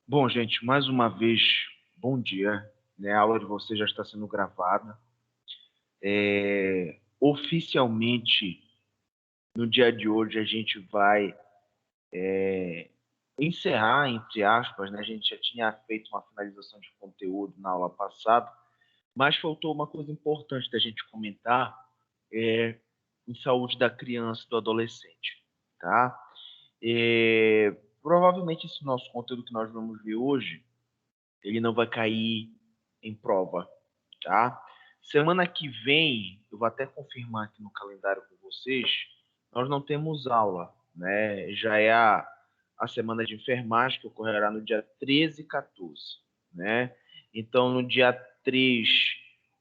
Bom, gente, mais uma vez, bom dia. Né? A aula de vocês já está sendo gravada. Oficialmente, no dia de hoje, a gente vai encerrar, entre aspas, né? A gente já tinha feito uma finalização de conteúdo na aula passada, mas faltou uma coisa importante da gente comentar em saúde da criança e do adolescente, tá? Provavelmente esse nosso conteúdo que nós vamos ver hoje, ele não vai cair em prova, tá? Semana que vem, eu vou até confirmar aqui no calendário com vocês, nós não temos aula, né? Já é a semana de enfermagem que ocorrerá no dia 13 e 14, né? Então, no dia 3,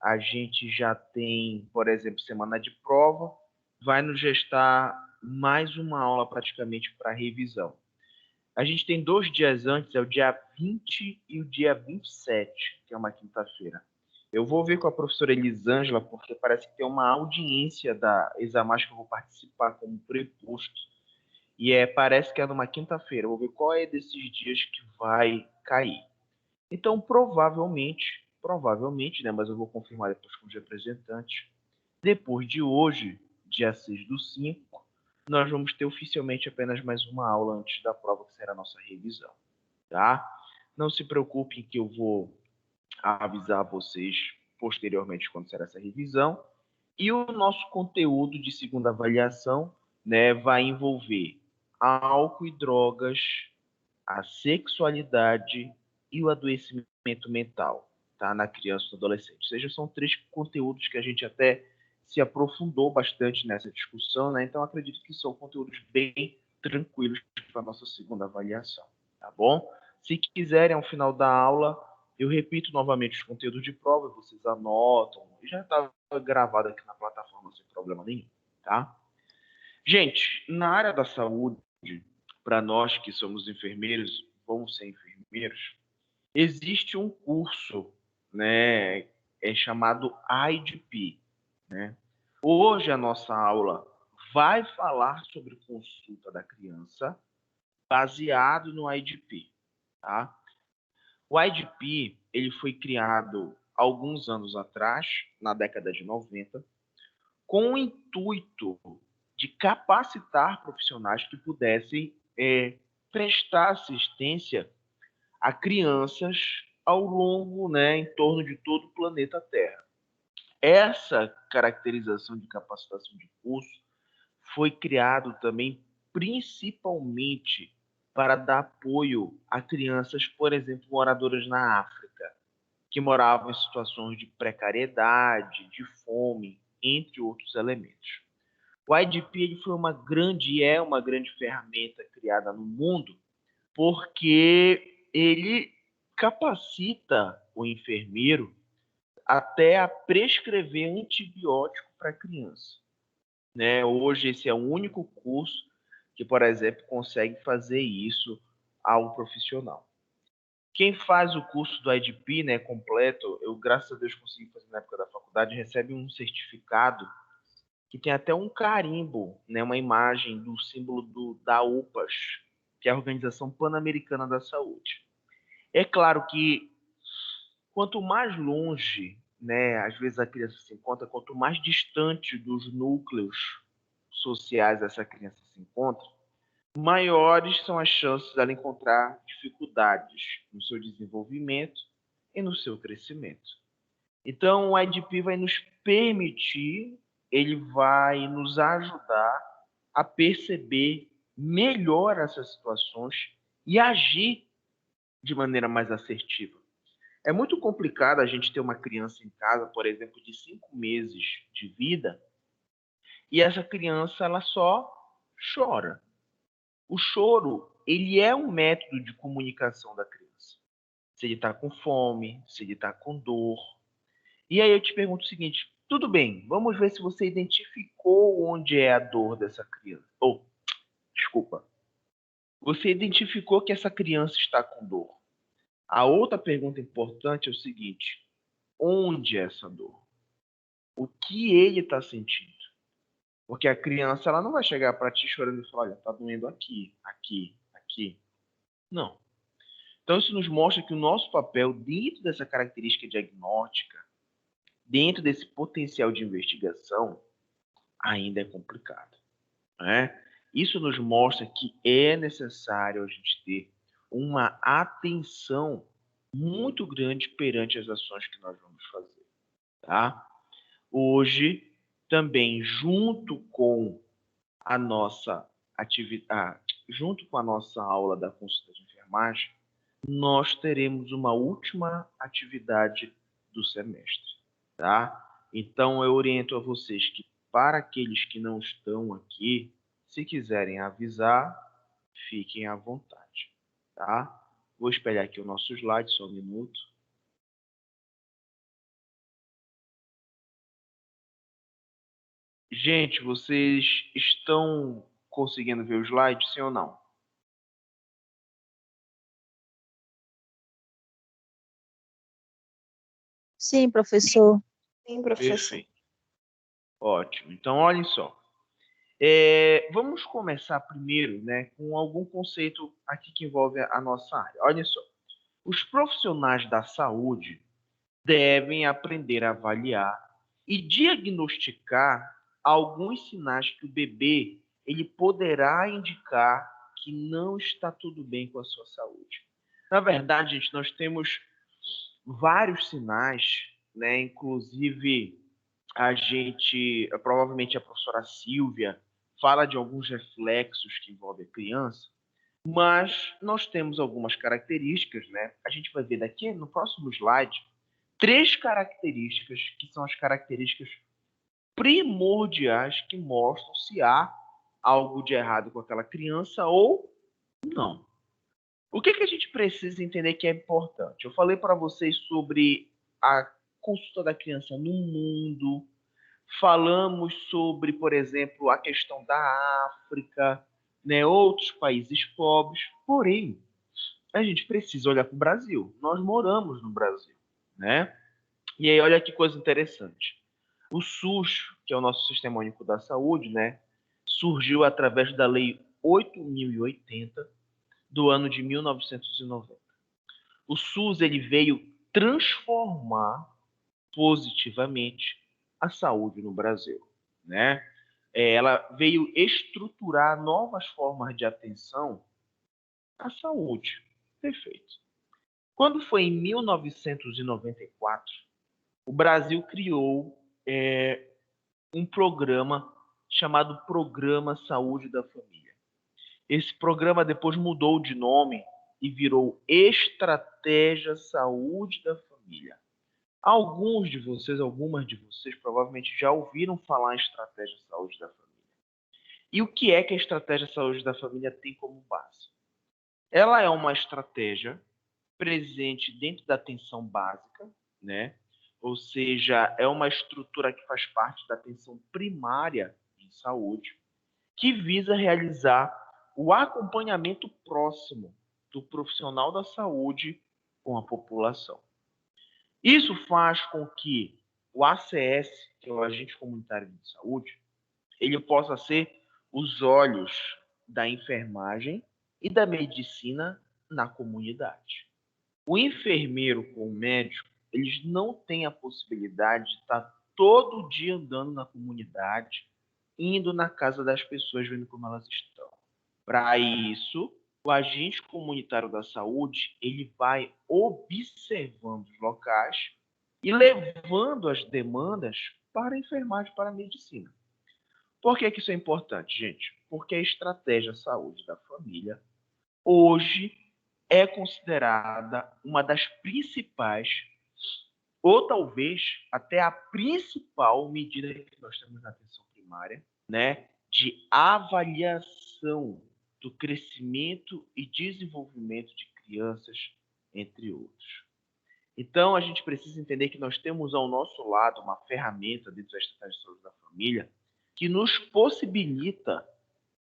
a gente já tem, por exemplo, semana de prova, vai nos gestar mais uma aula praticamente para revisão. A gente tem 2 dias antes, é o dia 20 e o dia 27, que é uma quinta-feira. Eu vou ver com a professora Elisângela, porque parece que tem uma audiência da Examas que eu vou participar como preposto. E parece que é numa quinta-feira. Eu vou ver qual é desses dias que vai cair. Então, provavelmente, né, mas eu vou confirmar depois com os representantes, depois de hoje, dia 6/5, nós vamos ter oficialmente apenas mais uma aula antes da prova, que será a nossa revisão, tá? Não se preocupem que eu vou avisar vocês posteriormente quando será essa revisão. E o nosso conteúdo de segunda avaliação, né, vai envolver álcool e drogas, a sexualidade e o adoecimento mental, tá? Na criança e no adolescente. Ou seja, são 3 conteúdos que a gente até se aprofundou bastante nessa discussão, né? Então, acredito que são conteúdos bem tranquilos para a nossa segunda avaliação, tá bom? Se quiserem, ao final da aula, eu repito novamente os conteúdos de prova, vocês anotam, e já está gravado aqui na plataforma sem problema nenhum, tá? Gente, na área da saúde, para nós que somos enfermeiros, vamos ser enfermeiros, existe um curso, né, chamado IDP, né? Hoje a nossa aula vai falar sobre consulta da criança baseado no IDP, tá? O IDP, ele foi criado alguns anos atrás, na década de 90, com o intuito de capacitar profissionais que pudessem prestar assistência a crianças ao longo, né, em torno de todo o planeta Terra. Essa caracterização de capacitação de curso foi criado também principalmente para dar apoio a crianças, por exemplo, moradoras na África, que moravam em situações de precariedade, de fome, entre outros elementos. O IDP ele foi uma grande e é uma grande ferramenta criada no mundo porque ele capacita o enfermeiro até a prescrever antibiótico para a criança, né? Hoje esse é o único curso que, por exemplo, consegue fazer isso ao profissional. Quem faz o curso do IDP, né, completo, eu graças a Deus consegui fazer na época da faculdade, recebe um certificado que tem até um carimbo, né, uma imagem do símbolo da UPAS, que é a Organização Pan-Americana da Saúde. É claro que quanto mais longe, né, às vezes a criança se encontra, quanto mais distante dos núcleos sociais essa criança se encontra, maiores são as chances dela encontrar dificuldades no seu desenvolvimento e no seu crescimento. Então, o IDP vai nos permitir, ele vai nos ajudar a perceber melhor essas situações e agir de maneira mais assertiva. É muito complicado a gente ter uma criança em casa, por exemplo, de 5 meses de vida, e essa criança ela só chora. O choro, ele é um método de comunicação da criança. Se ele está com fome, se ele está com dor. E aí eu te pergunto o seguinte: tudo bem, vamos ver se você identificou onde é a dor dessa criança. Ou, desculpa, você identificou que essa criança está com dor. A outra pergunta importante é o seguinte: onde é essa dor? O que ele está sentindo? Porque a criança ela não vai chegar para ti chorando e falar: olha, tá doendo aqui, aqui, aqui. Não. Então, isso nos mostra que o nosso papel dentro dessa característica diagnóstica, dentro desse potencial de investigação, ainda é complicado, né? Isso nos mostra que é necessário a gente ter uma atenção muito grande perante as ações que nós vamos fazer, tá? Hoje, também, junto com a nossa atividade, junto com a nossa aula da consulta de enfermagem, nós teremos uma última atividade do semestre, tá? Então, eu oriento a vocês que, para aqueles que não estão aqui, se quiserem avisar, fiquem à vontade, tá? Vou espelhar aqui o nosso slide, só um minuto. Gente, vocês estão conseguindo ver o slide, sim ou não? Sim, professor. Sim, professor. Perfeito. Ótimo. Então, olhem só. Vamos começar primeiro, né, com algum conceito aqui que envolve a nossa área. Olhem só. Os profissionais da saúde devem aprender a avaliar e diagnosticar alguns sinais que o bebê ele poderá indicar que não está tudo bem com a sua saúde. Na verdade, gente, nós temos vários sinais, né? Inclusive, provavelmente a professora Silvia fala de alguns reflexos que envolvem a criança, mas nós temos algumas características, né? A gente vai ver daqui no próximo slide 3 características que são as características primordiais que mostram se há algo de errado com aquela criança ou não. O que a gente precisa entender que é importante? Eu falei para vocês sobre a consulta da criança no mundo, falamos sobre, por exemplo, a questão da África, né, outros países pobres, porém, a gente precisa olhar para o Brasil. Nós moramos no Brasil, né? E aí, olha que coisa interessante. O SUS, que é o nosso Sistema Único da Saúde, né, surgiu através da Lei 8.080 do ano de 1990. O SUS ele veio transformar positivamente a saúde no Brasil, né? Ela veio estruturar novas formas de atenção à saúde. Perfeito. Quando foi em 1994, o Brasil criou um programa chamado Programa Saúde da Família. Esse programa depois mudou de nome e virou Estratégia Saúde da Família. Algumas de vocês provavelmente já ouviram falar em Estratégia Saúde da Família. E o que é que a Estratégia Saúde da Família tem como base? Ela é uma estratégia presente dentro da atenção básica, né? Ou seja, é uma estrutura que faz parte da atenção primária em saúde, que visa realizar o acompanhamento próximo do profissional da saúde com a população. Isso faz com que o ACS, que é o Agente Comunitário de Saúde, ele possa ser os olhos da enfermagem e da medicina na comunidade. O enfermeiro com o médico, eles não têm a possibilidade de estar todo dia andando na comunidade, indo na casa das pessoas, vendo como elas estão. Para isso, o agente comunitário da saúde, ele vai observando os locais e levando as demandas para a enfermagem, para a medicina. Por que isso é importante, gente? Porque a estratégia saúde da família hoje é considerada uma das principais, ou talvez até a principal medida que nós temos na atenção primária, né, de avaliação do crescimento e desenvolvimento de crianças, entre outros. Então, a gente precisa entender que nós temos ao nosso lado uma ferramenta dentro da estratégia de saúde da família que nos possibilita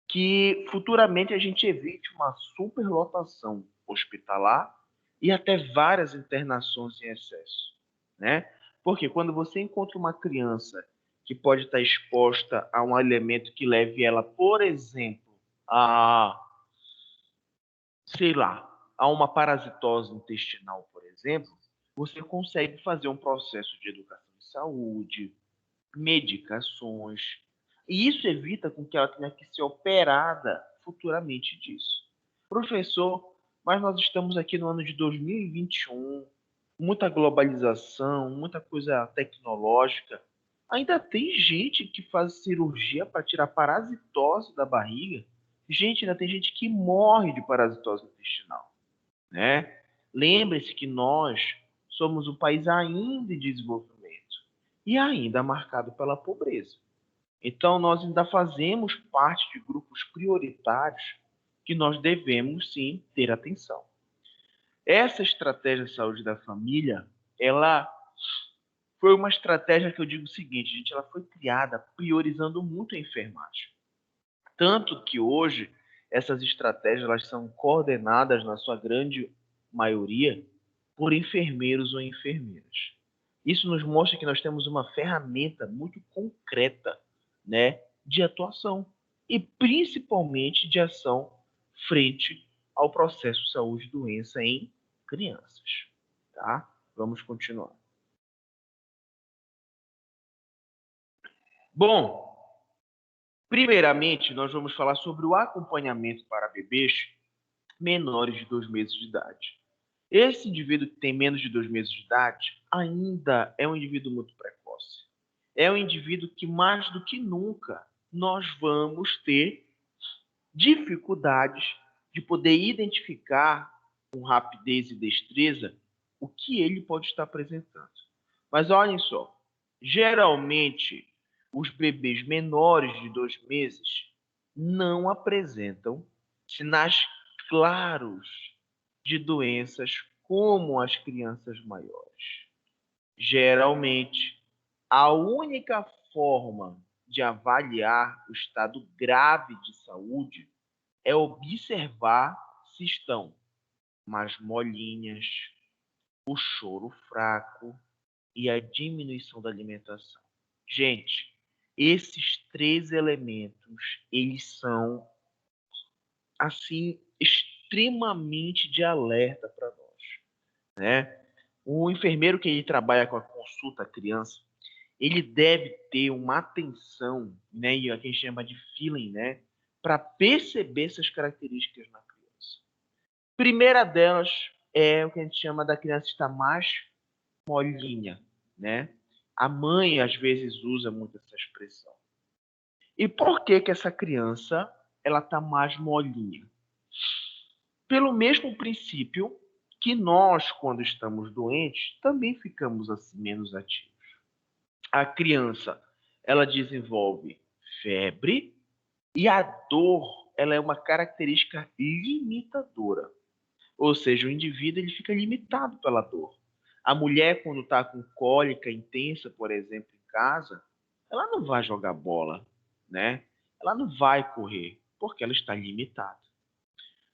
que futuramente a gente evite uma superlotação hospitalar e até várias internações em excesso, né? Porque quando você encontra uma criança que pode estar exposta a um elemento que leve ela, por exemplo, a, sei lá, a uma parasitose intestinal, por exemplo, você consegue fazer um processo de educação em saúde, medicações, e isso evita com que ela tenha que ser operada futuramente disso. Professor, mas nós estamos aqui no ano de 2021, muita globalização, muita coisa tecnológica. Ainda tem gente que faz cirurgia para tirar parasitose da barriga. Gente, ainda tem gente que morre de parasitose intestinal, né? Lembre-se que nós somos um país ainda em desenvolvimento e ainda marcado pela pobreza. Então, nós ainda fazemos parte de grupos prioritários que nós devemos, sim, ter atenção. Essa estratégia de saúde da família, ela foi uma estratégia que eu digo o seguinte, gente, ela foi criada priorizando muito a enfermagem. Tanto que hoje, essas estratégias elas são coordenadas, na sua grande maioria, por enfermeiros ou enfermeiras. Isso nos mostra que nós temos uma ferramenta muito concreta, né, de atuação e principalmente de ação frente ao processo saúde e doença em crianças, tá? Vamos continuar. Bom, primeiramente nós vamos falar sobre o acompanhamento para bebês menores de 2 meses de idade. Esse indivíduo que tem menos de 2 meses de idade ainda é um indivíduo muito precoce. É um indivíduo que, mais do que nunca, nós vamos ter dificuldades de poder identificar com rapidez e destreza o que ele pode estar apresentando. Mas olhem só, geralmente os bebês menores de 2 meses não apresentam sinais claros de doenças como as crianças maiores. Geralmente, a única forma de avaliar o estado grave de saúde é observar se estão mais molinhas, o choro fraco e a diminuição da alimentação. Gente, esses 3 elementos, eles são assim extremamente de alerta para nós, né? O enfermeiro que ele trabalha com a consulta à criança, ele deve ter uma atenção, né, e a gente chama de feeling, né, para perceber essas características na criança. Primeira delas é o que a gente chama da criança estar mais molinha, né? A mãe às vezes usa muito essa expressão. E por que que essa criança ela está mais molinha? Pelo mesmo princípio que nós, quando estamos doentes, também ficamos assim menos ativos. A criança, ela desenvolve febre e a dor, ela é uma característica limitadora. Ou seja, o indivíduo ele fica limitado pela dor. A mulher, quando está com cólica intensa, por exemplo, em casa, ela não vai jogar bola, né? Ela não vai correr, porque ela está limitada.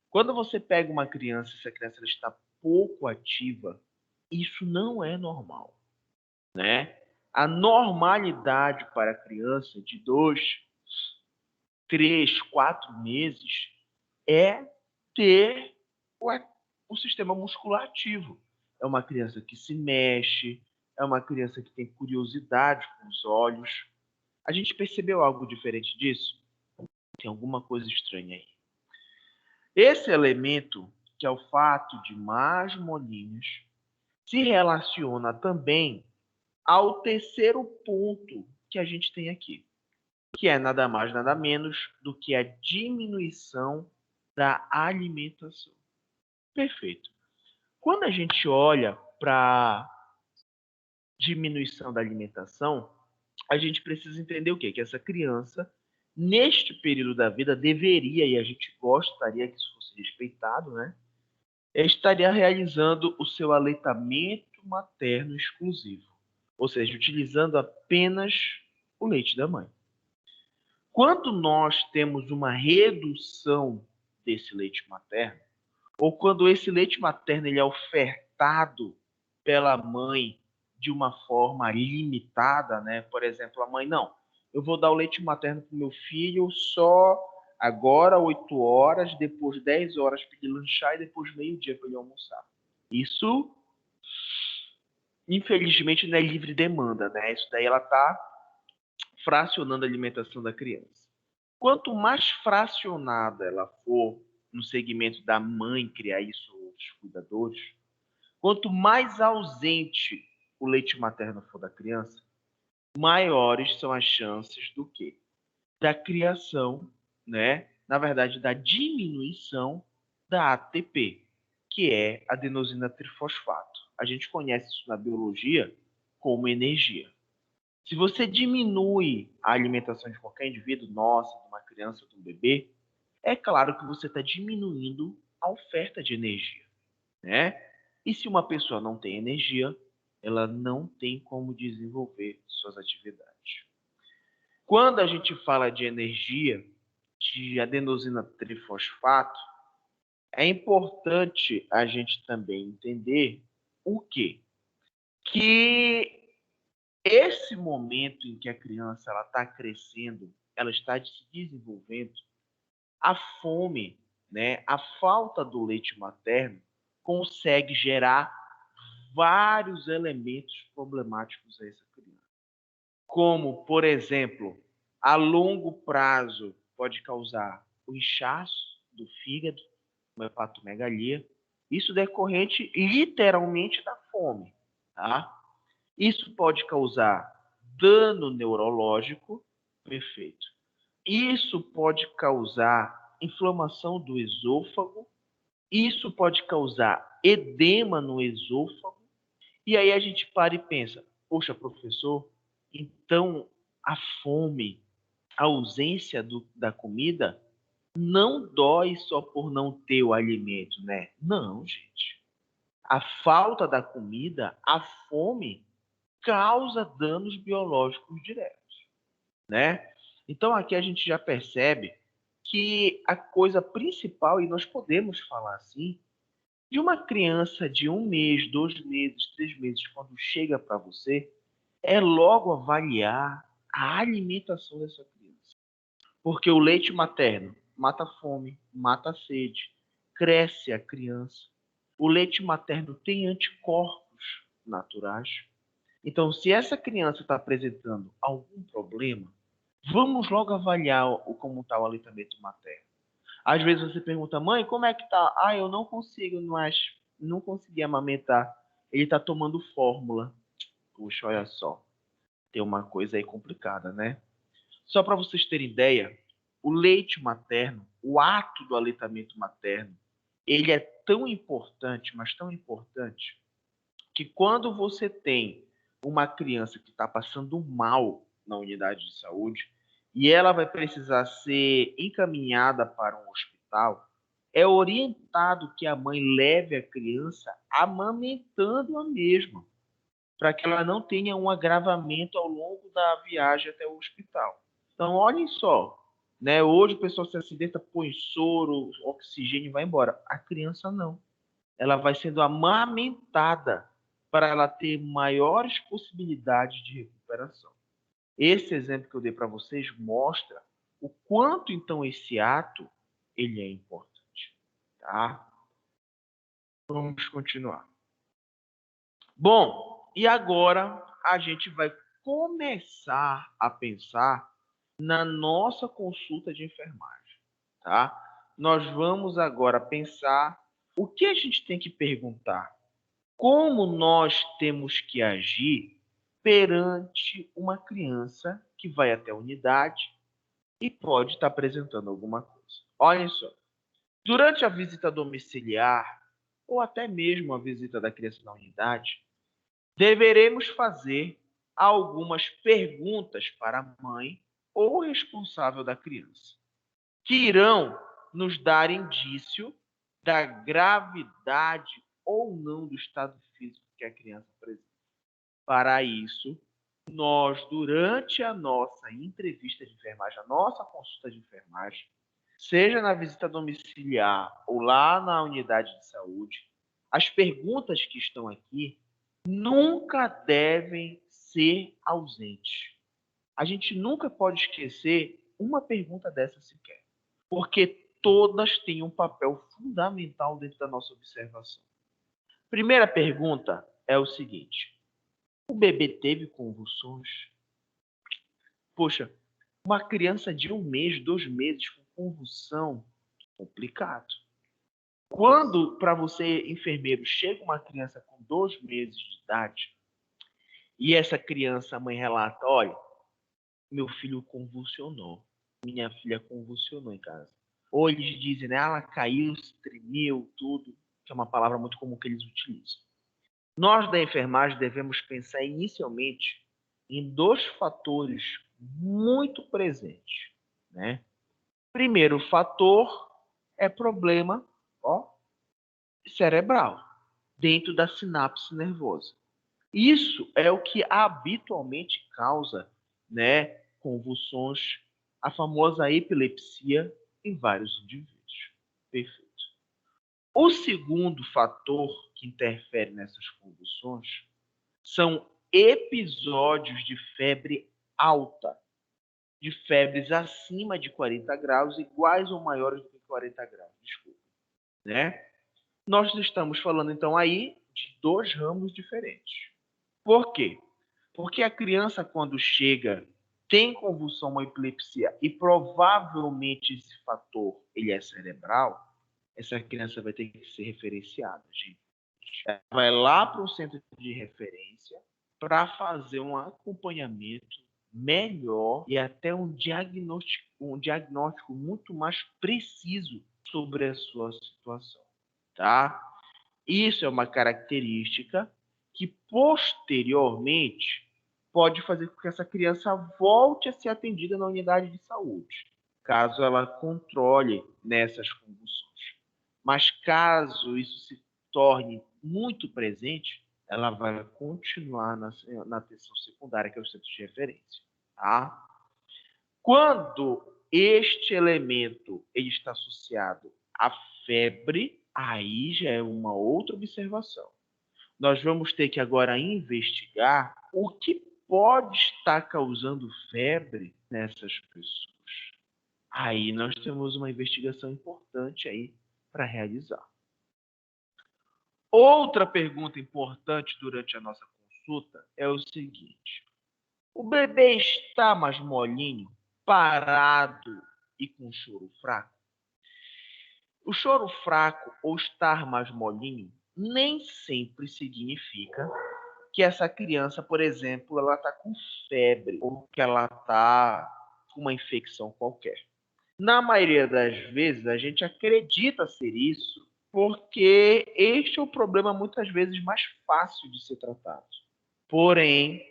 Quando você pega uma criança e essa criança ela está pouco ativa, isso não é normal, né? A normalidade para a criança de 2, 3, 4 meses é ter o sistema muscular ativo. É uma criança que se mexe, é uma criança que tem curiosidade com os olhos. A gente percebeu algo diferente disso? Tem alguma coisa estranha aí. Esse elemento, que é o fato de mais molinhos, se relaciona também ao terceiro ponto que a gente tem aqui, que é nada mais, nada menos do que a diminuição da alimentação. Perfeito. Quando a gente olha para diminuição da alimentação, a gente precisa entender o quê? Que essa criança, neste período da vida, deveria, e a gente gostaria que isso fosse respeitado, né? Estaria realizando o seu aleitamento materno exclusivo, ou seja, utilizando apenas o leite da mãe. Quando nós temos uma redução desse leite materno, ou quando esse leite materno ele é ofertado pela mãe de uma forma limitada, né? Por exemplo, a mãe, não, eu vou dar o leite materno para o meu filho só Agora 8 horas, depois 10 horas para ele lanchar e depois meio-dia para ele almoçar. Isso, infelizmente, não é livre demanda, né? Isso daí ela está fracionando a alimentação da criança. Quanto mais fracionada ela for no segmento da mãe criar isso ou outros cuidadores, quanto mais ausente o leite materno for da criança, maiores são as chances do quê? Da criação, né? Na verdade, da diminuição da ATP, que é adenosina trifosfato. A gente conhece isso na biologia como energia. Se você diminui a alimentação de qualquer indivíduo, nossa, de uma criança ou de um bebê, é claro que você está diminuindo a oferta de energia, né? E se uma pessoa não tem energia, ela não tem como desenvolver suas atividades. Quando a gente fala de energia, de adenosina trifosfato, é importante a gente também entender o quê? Que esse momento em que a criança está crescendo, ela está se desenvolvendo, a fome, né, a falta do leite materno consegue gerar vários elementos problemáticos a essa criança. Como, por exemplo, a longo prazo pode causar o inchaço do fígado, uma hepatomegalia, isso decorrente literalmente da fome, tá? Isso pode causar dano neurológico, perfeito. Isso pode causar inflamação do esôfago, isso pode causar edema no esôfago, e aí a gente para e pensa, poxa, professor, então a fome, a ausência da comida, não dói só por não ter o alimento, né? Não, gente. A falta da comida, a fome, causa danos biológicos diretos, né? Então aqui a gente já percebe que a coisa principal, e nós podemos falar assim, de uma criança de 1 mês, 2 meses, 3 meses, quando chega para você, é logo avaliar a alimentação dessa criança. Porque o leite materno mata a fome, mata a sede, cresce a criança. O leite materno tem anticorpos naturais. Então, se essa criança está apresentando algum problema, vamos logo avaliar como está o aleitamento materno. Às vezes você pergunta, mãe, como é que tá? Ah, eu não consigo, não consegui amamentar. Ele está tomando fórmula. Puxa, olha só. Tem uma coisa aí complicada, né? Só para vocês terem ideia, o leite materno, o ato do aleitamento materno, ele é tão importante, mas tão importante, que quando você tem uma criança que está passando mal na unidade de saúde e ela vai precisar ser encaminhada para um hospital, é orientado que a mãe leve a criança amamentando a mesma, para que ela não tenha um agravamento ao longo da viagem até o hospital. Então, olhem só, né? Hoje o pessoal se acidenta, põe soro, oxigênio e vai embora. A criança não. Ela vai sendo amamentada para ela ter maiores possibilidades de recuperação. Esse exemplo que eu dei para vocês mostra o quanto então esse ato ele é importante, tá? Vamos continuar. Bom, e agora a gente vai começar a pensar na nossa consulta de enfermagem, tá? Nós vamos agora pensar o que a gente tem que perguntar, como nós temos que agir perante uma criança que vai até a unidade e pode estar apresentando alguma coisa. Olhem só, durante a visita domiciliar ou até mesmo a visita da criança na unidade, deveremos fazer algumas perguntas para a mãe ou responsável da criança, que irão nos dar indício da gravidade ou não do estado físico que a criança apresenta. Para isso, nós, durante a nossa entrevista de enfermagem, a nossa consulta de enfermagem, seja na visita domiciliar ou lá na unidade de saúde, as perguntas que estão aqui nunca devem ser ausentes. A gente nunca pode esquecer uma pergunta dessa sequer. porque todas têm um papel fundamental dentro da nossa observação. Primeira pergunta é o seguinte: o bebê teve convulsões? Poxa, uma criança de 1 mês, 2 meses com convulsão, complicado. Quando, para você, enfermeiro, chega uma criança com 2 meses de idade e essa criança, a mãe relata, olha, meu filho convulsionou, minha filha convulsionou em casa. Ou eles dizem, né, ela caiu, se tremeu, tudo, que é uma palavra muito comum que eles utilizam. Nós da enfermagem devemos pensar inicialmente em 2 fatores muito presentes, né? Primeiro fator é problema, cerebral, dentro da sinapse nervosa. Isso é o que habitualmente causa, né, convulsões, a famosa epilepsia em vários indivíduos. Perfeito. O segundo fator que interfere nessas convulsões são episódios de febre alta, de febres acima de 40 graus, iguais ou maiores do que 40 graus, desculpa, né? Nós estamos falando, então, aí de 2 ramos diferentes. Por quê? Porque a criança, quando chega, tem convulsão ou epilepsia e provavelmente esse fator ele é cerebral, essa criança vai ter que ser referenciada, gente. Ela vai lá para o centro de referência para fazer um acompanhamento melhor e até um diagnóstico muito mais preciso sobre a sua situação, tá? Isso é uma característica que posteriormente pode fazer com que essa criança volte a ser atendida na unidade de saúde, caso ela controle nessas convulsões. Mas caso isso se torne muito presente, ela vai continuar na atenção secundária, que é o centro de referência. Tá? Quando este elemento ele está associado à febre, aí já é uma outra observação. Nós vamos ter que agora investigar o que pode estar causando febre nessas pessoas. Aí nós temos uma investigação importante aí para realizar. Outra pergunta importante durante a nossa consulta é o seguinte: o bebê está mais molinho, parado e com choro fraco? O choro fraco ou estar mais molinho nem sempre significa que essa criança, por exemplo, ela está com febre ou que ela está com uma infecção qualquer. Na maioria das vezes, a gente acredita ser isso porque este é o problema muitas vezes mais fácil de ser tratado. Porém,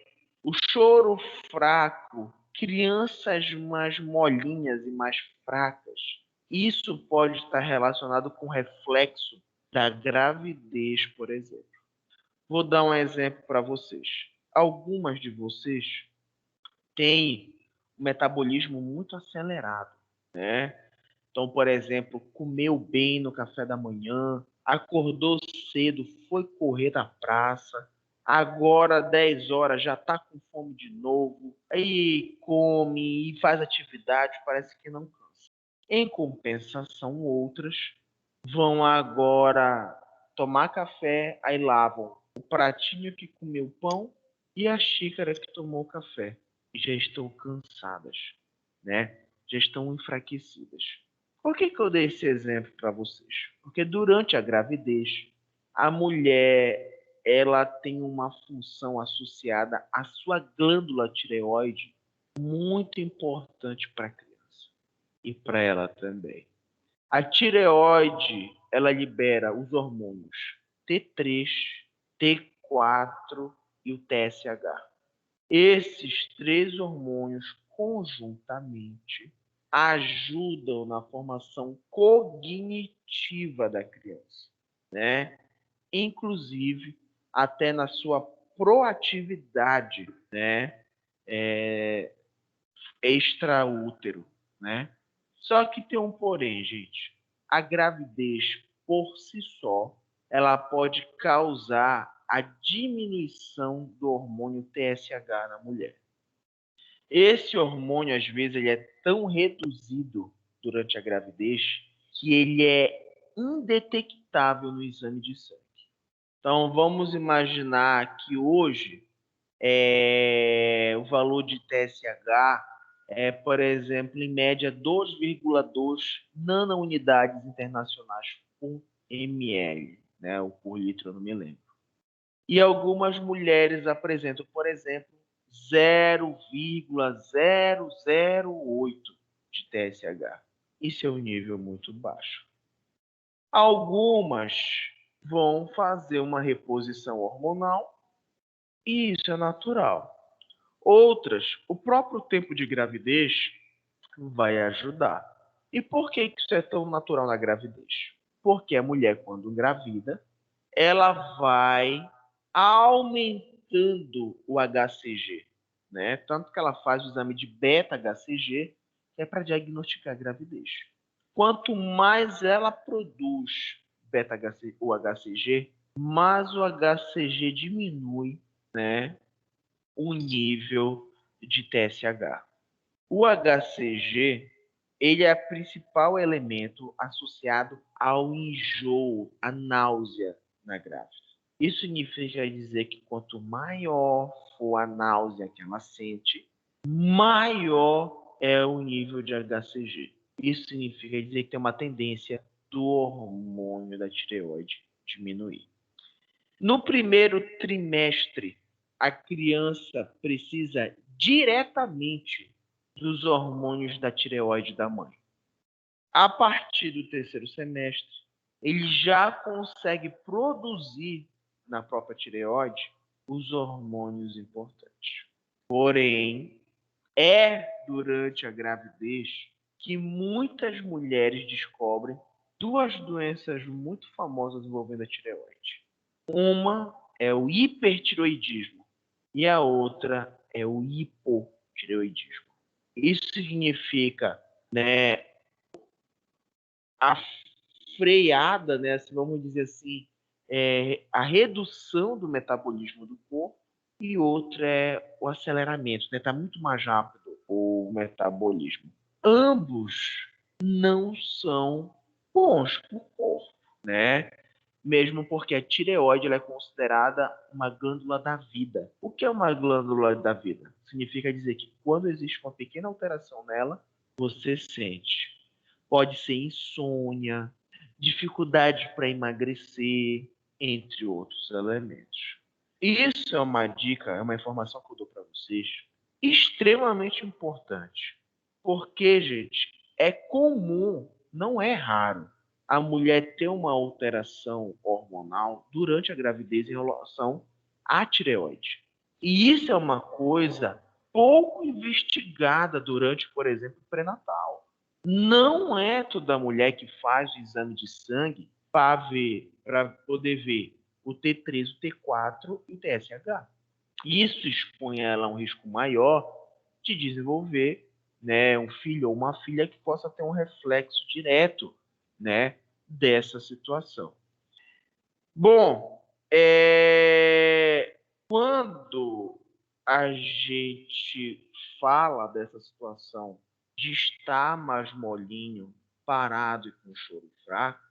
o choro fraco, crianças mais molinhas e mais fracas, isso pode estar relacionado com o reflexo da gravidez, por exemplo. Vou dar um exemplo para vocês. Algumas de vocês têm um metabolismo muito acelerado, né? Então, por exemplo, comeu bem no café da manhã, acordou cedo, foi correr na praça, agora 10 horas já está com fome de novo, aí come e faz atividade, parece que não cansa. Em compensação, outras vão agora tomar café, aí lavam o pratinho que comeu pão e a xícara que tomou café. E já estão cansadas, né? Já estão enfraquecidas. Por que eu dei esse exemplo para vocês? Porque durante a gravidez, a mulher ela tem uma função associada à sua glândula tireoide muito importante para a criança e para ela também. A tireoide, ela libera os hormônios T3, T4 e o TSH. Esses 3 hormônios conjuntamente ajudam na formação cognitiva da criança, né? Inclusive até na sua proatividade, né? Extraútero, né? Só que tem um porém, gente. A gravidez por si só, ela pode causar a diminuição do hormônio TSH na mulher. Esse hormônio, às vezes, ele é tão reduzido durante a gravidez que ele é indetectável no exame de sangue. Então, vamos imaginar que hoje o valor de TSH é, por exemplo, em média 2,2 nanounidades internacionais por ml, né, ou por litro, eu não me lembro. E algumas mulheres apresentam, por exemplo, 0,008 de TSH. Isso é um nível muito baixo. Algumas vão fazer uma reposição hormonal e isso é natural. Outras, o próprio tempo de gravidez vai ajudar. E por que isso é tão natural na gravidez? Porque a mulher, quando engravida, ela vai aumentando o HCG, né? Tanto que ela faz o exame de beta-HCG, que é para diagnosticar a gravidez. Quanto mais ela produz o HCG, mais o HCG diminui, né, o nível de TSH. O HCG, ele é o principal elemento associado ao enjoo, à náusea na grávida. Isso significa dizer que quanto maior for a náusea que ela sente, maior é o nível de HCG. Isso significa dizer que tem uma tendência do hormônio da tireoide diminuir. No primeiro trimestre, a criança precisa diretamente dos hormônios da tireoide da mãe. A partir do terceiro semestre, ele já consegue produzir na própria tireoide os hormônios importantes. Porém, é durante a gravidez que muitas mulheres descobrem duas doenças muito famosas envolvendo a tireoide. Uma é o hipertireoidismo e a outra é o hipotireoidismo. Isso significa, né, a freada, né, vamos dizer assim, a redução do metabolismo do corpo, e outra é o aceleramento, né? Está muito mais rápido o metabolismo. Ambos não são bons para o corpo, né? Mesmo porque a tireoide ela é considerada uma glândula da vida. O que é uma glândula da vida? Significa dizer que quando existe uma pequena alteração nela, você sente. Pode ser insônia, dificuldade para emagrecer, entre outros elementos. Isso é uma dica, é uma informação que eu dou para vocês, extremamente importante. Porque, gente, é comum, não é raro, a mulher ter uma alteração hormonal durante a gravidez em relação à tireoide. E isso é uma coisa pouco investigada durante, por exemplo, o pré-natal. Não é toda mulher que faz o exame de sangue para poder ver o T3, o T4 e o TSH. Isso expõe ela a um risco maior de desenvolver, né, um filho ou uma filha que possa ter um reflexo direto, né, dessa situação. Bom, quando a gente fala dessa situação de estar mais molinho, parado e com choro fraco,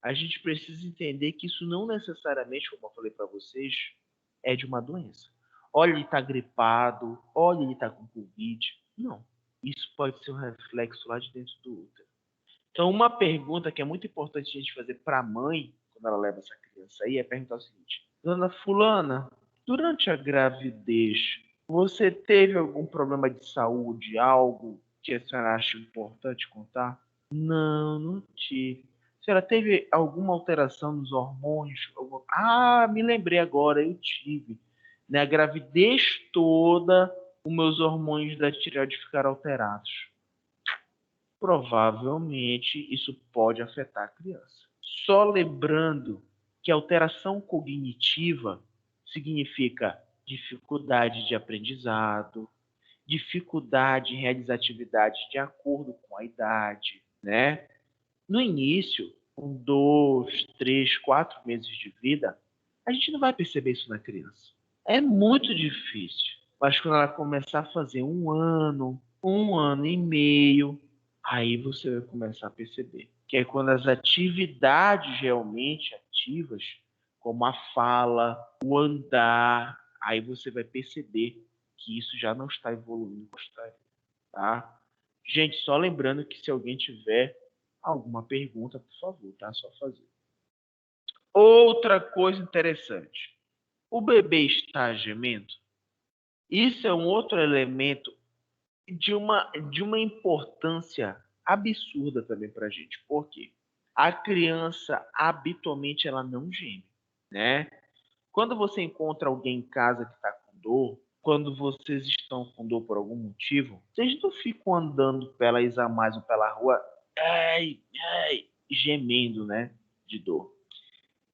a gente precisa entender que isso não necessariamente, como eu falei para vocês, é de uma doença. Olha, ele está gripado, olha, ele está com Covid. Não. Isso pode ser um reflexo lá de dentro do útero. Então, uma pergunta que é muito importante a gente fazer para a mãe, quando ela leva essa criança aí, é perguntar o seguinte: Dona Fulana, durante a gravidez, você teve algum problema de saúde, algo que a senhora acha importante contar? Não, não tive. A senhora teve alguma alteração nos hormônios? Ah, me lembrei agora, eu tive. Na gravidez toda, os meus hormônios da tireoide ficaram alterados. Provavelmente isso pode afetar a criança. Só lembrando que alteração cognitiva significa dificuldade de aprendizado, dificuldade em realizar atividades de acordo com a idade, né? No início, com 2, 3, 4 meses de vida, a gente não vai perceber isso na criança. É muito difícil. Mas quando ela começar a fazer 1 ano e meio, Aí você vai começar a perceber que é quando as atividades realmente ativas, como a fala, o andar, aí você vai perceber que isso já não está evoluindo, tá? Gente, só lembrando que se alguém tiver alguma pergunta, por favor, tá? Só fazer. Outra coisa interessante. O bebê está gemendo? Isso é um outro elemento de uma importância absurda também para a gente. Por quê? A criança, habitualmente, ela não geme, né? Quando você encontra alguém em casa que está com dor, quando vocês estão com dor por algum motivo, vocês não ficam andando pela Isamais ou pela rua, ai, ai, gemendo, né? De dor.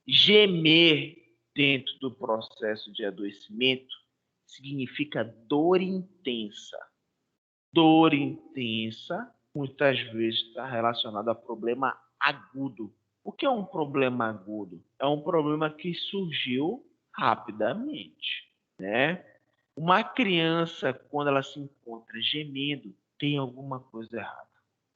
Gemer dentro do processo de adoecimento significa dor intensa. Dor intensa muitas vezes está relacionada a problema agudo. O que é um problema agudo? É um problema que surgiu rapidamente, né? Uma criança, quando ela se encontra gemendo, tem alguma coisa errada.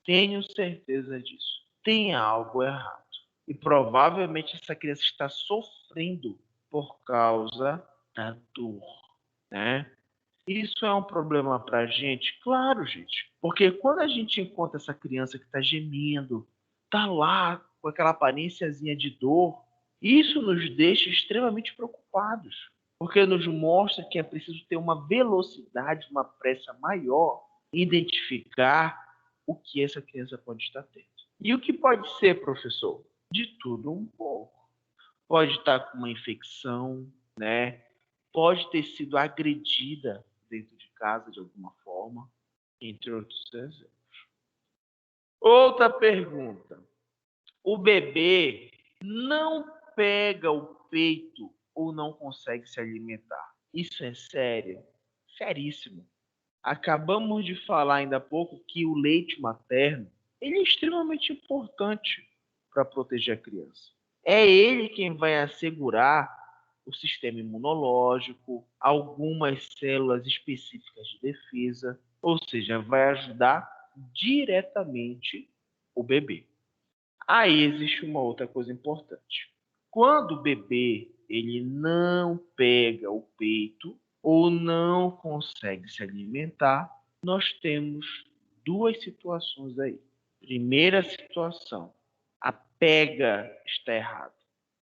Tenho certeza disso. Tem algo errado. E provavelmente essa criança está sofrendo por causa da dor, né? Isso é um problema para a gente? Claro, gente. Porque quando a gente encontra essa criança que está gemendo, está lá com aquela aparênciazinha de dor, isso nos deixa extremamente preocupados. Porque nos mostra que é preciso ter uma velocidade, uma pressa maior em identificar o que essa criança pode estar tendo. E o que pode ser, professor? De tudo um pouco. Pode estar com uma infecção, né? Pode ter sido agredida dentro de casa de alguma forma, entre outros exemplos. Outra pergunta. O bebê não pega o peito ou não consegue se alimentar? Isso é sério? Seríssimo. Acabamos de falar ainda há pouco que o leite materno ele é extremamente importante para proteger a criança. É ele quem vai assegurar o sistema imunológico, algumas células específicas de defesa, ou seja, vai ajudar diretamente o bebê. Aí existe uma outra coisa importante. Quando o bebê ele não pega o peito ou não consegue se alimentar, nós temos duas situações aí. Primeira situação, a pega está errada.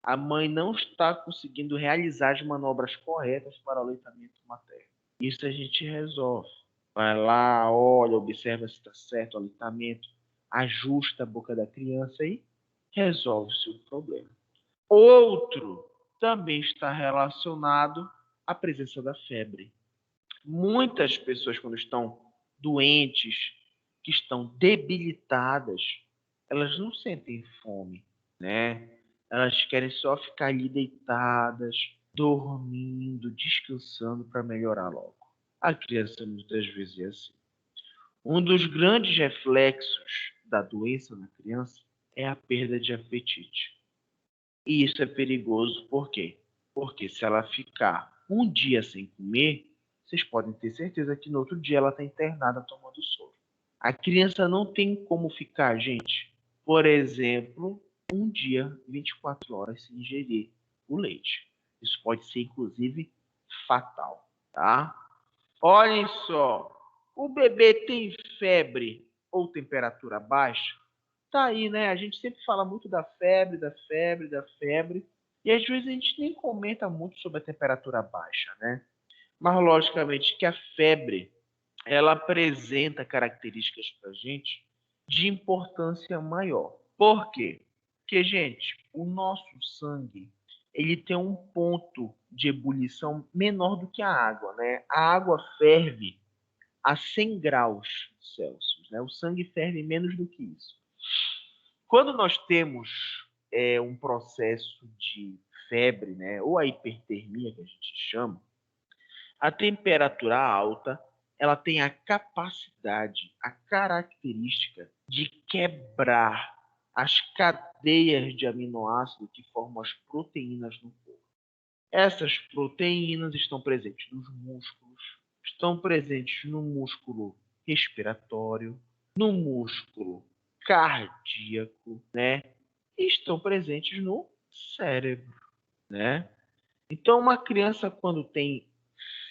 A mãe não está conseguindo realizar as manobras corretas para o aleitamento materno. Isso a gente resolve. Vai lá, olha, observa se está certo o aleitamento, ajusta a boca da criança e resolve-se o problema. Outro também está relacionado à presença da febre. Muitas pessoas, quando estão doentes, que estão debilitadas, elas não sentem fome, né? Elas querem só ficar ali deitadas, dormindo, descansando para melhorar logo. A criança muitas vezes é assim. Um dos grandes reflexos da doença na criança é a perda de apetite. E isso é perigoso por quê? Porque se ela ficar um dia sem comer, vocês podem ter certeza que no outro dia ela está internada tomando soro. A criança não tem como ficar, gente, por exemplo, um dia, 24 horas sem ingerir o leite. Isso pode ser, inclusive, fatal, tá? Olhem só, o bebê tem febre ou temperatura baixa? Tá aí, né? A gente sempre fala muito da febre, da febre, da febre, e às vezes a gente nem comenta muito sobre a temperatura baixa, né? Mas logicamente que a febre, ela apresenta características para a gente de importância maior. Por quê? Porque, gente, o nosso sangue, ele tem um ponto de ebulição menor do que a água, né? A água ferve a 100 graus Celsius, né? O sangue ferve menos do que isso. Quando nós temos um processo de febre, né, ou a hipertermia que a gente chama, a temperatura alta ela tem a capacidade, a característica de quebrar as cadeias de aminoácidos que formam as proteínas no corpo. Essas proteínas estão presentes nos músculos, estão presentes no músculo respiratório, no músculo cardíaco, né? E estão presentes no cérebro, né? Então, uma criança quando tem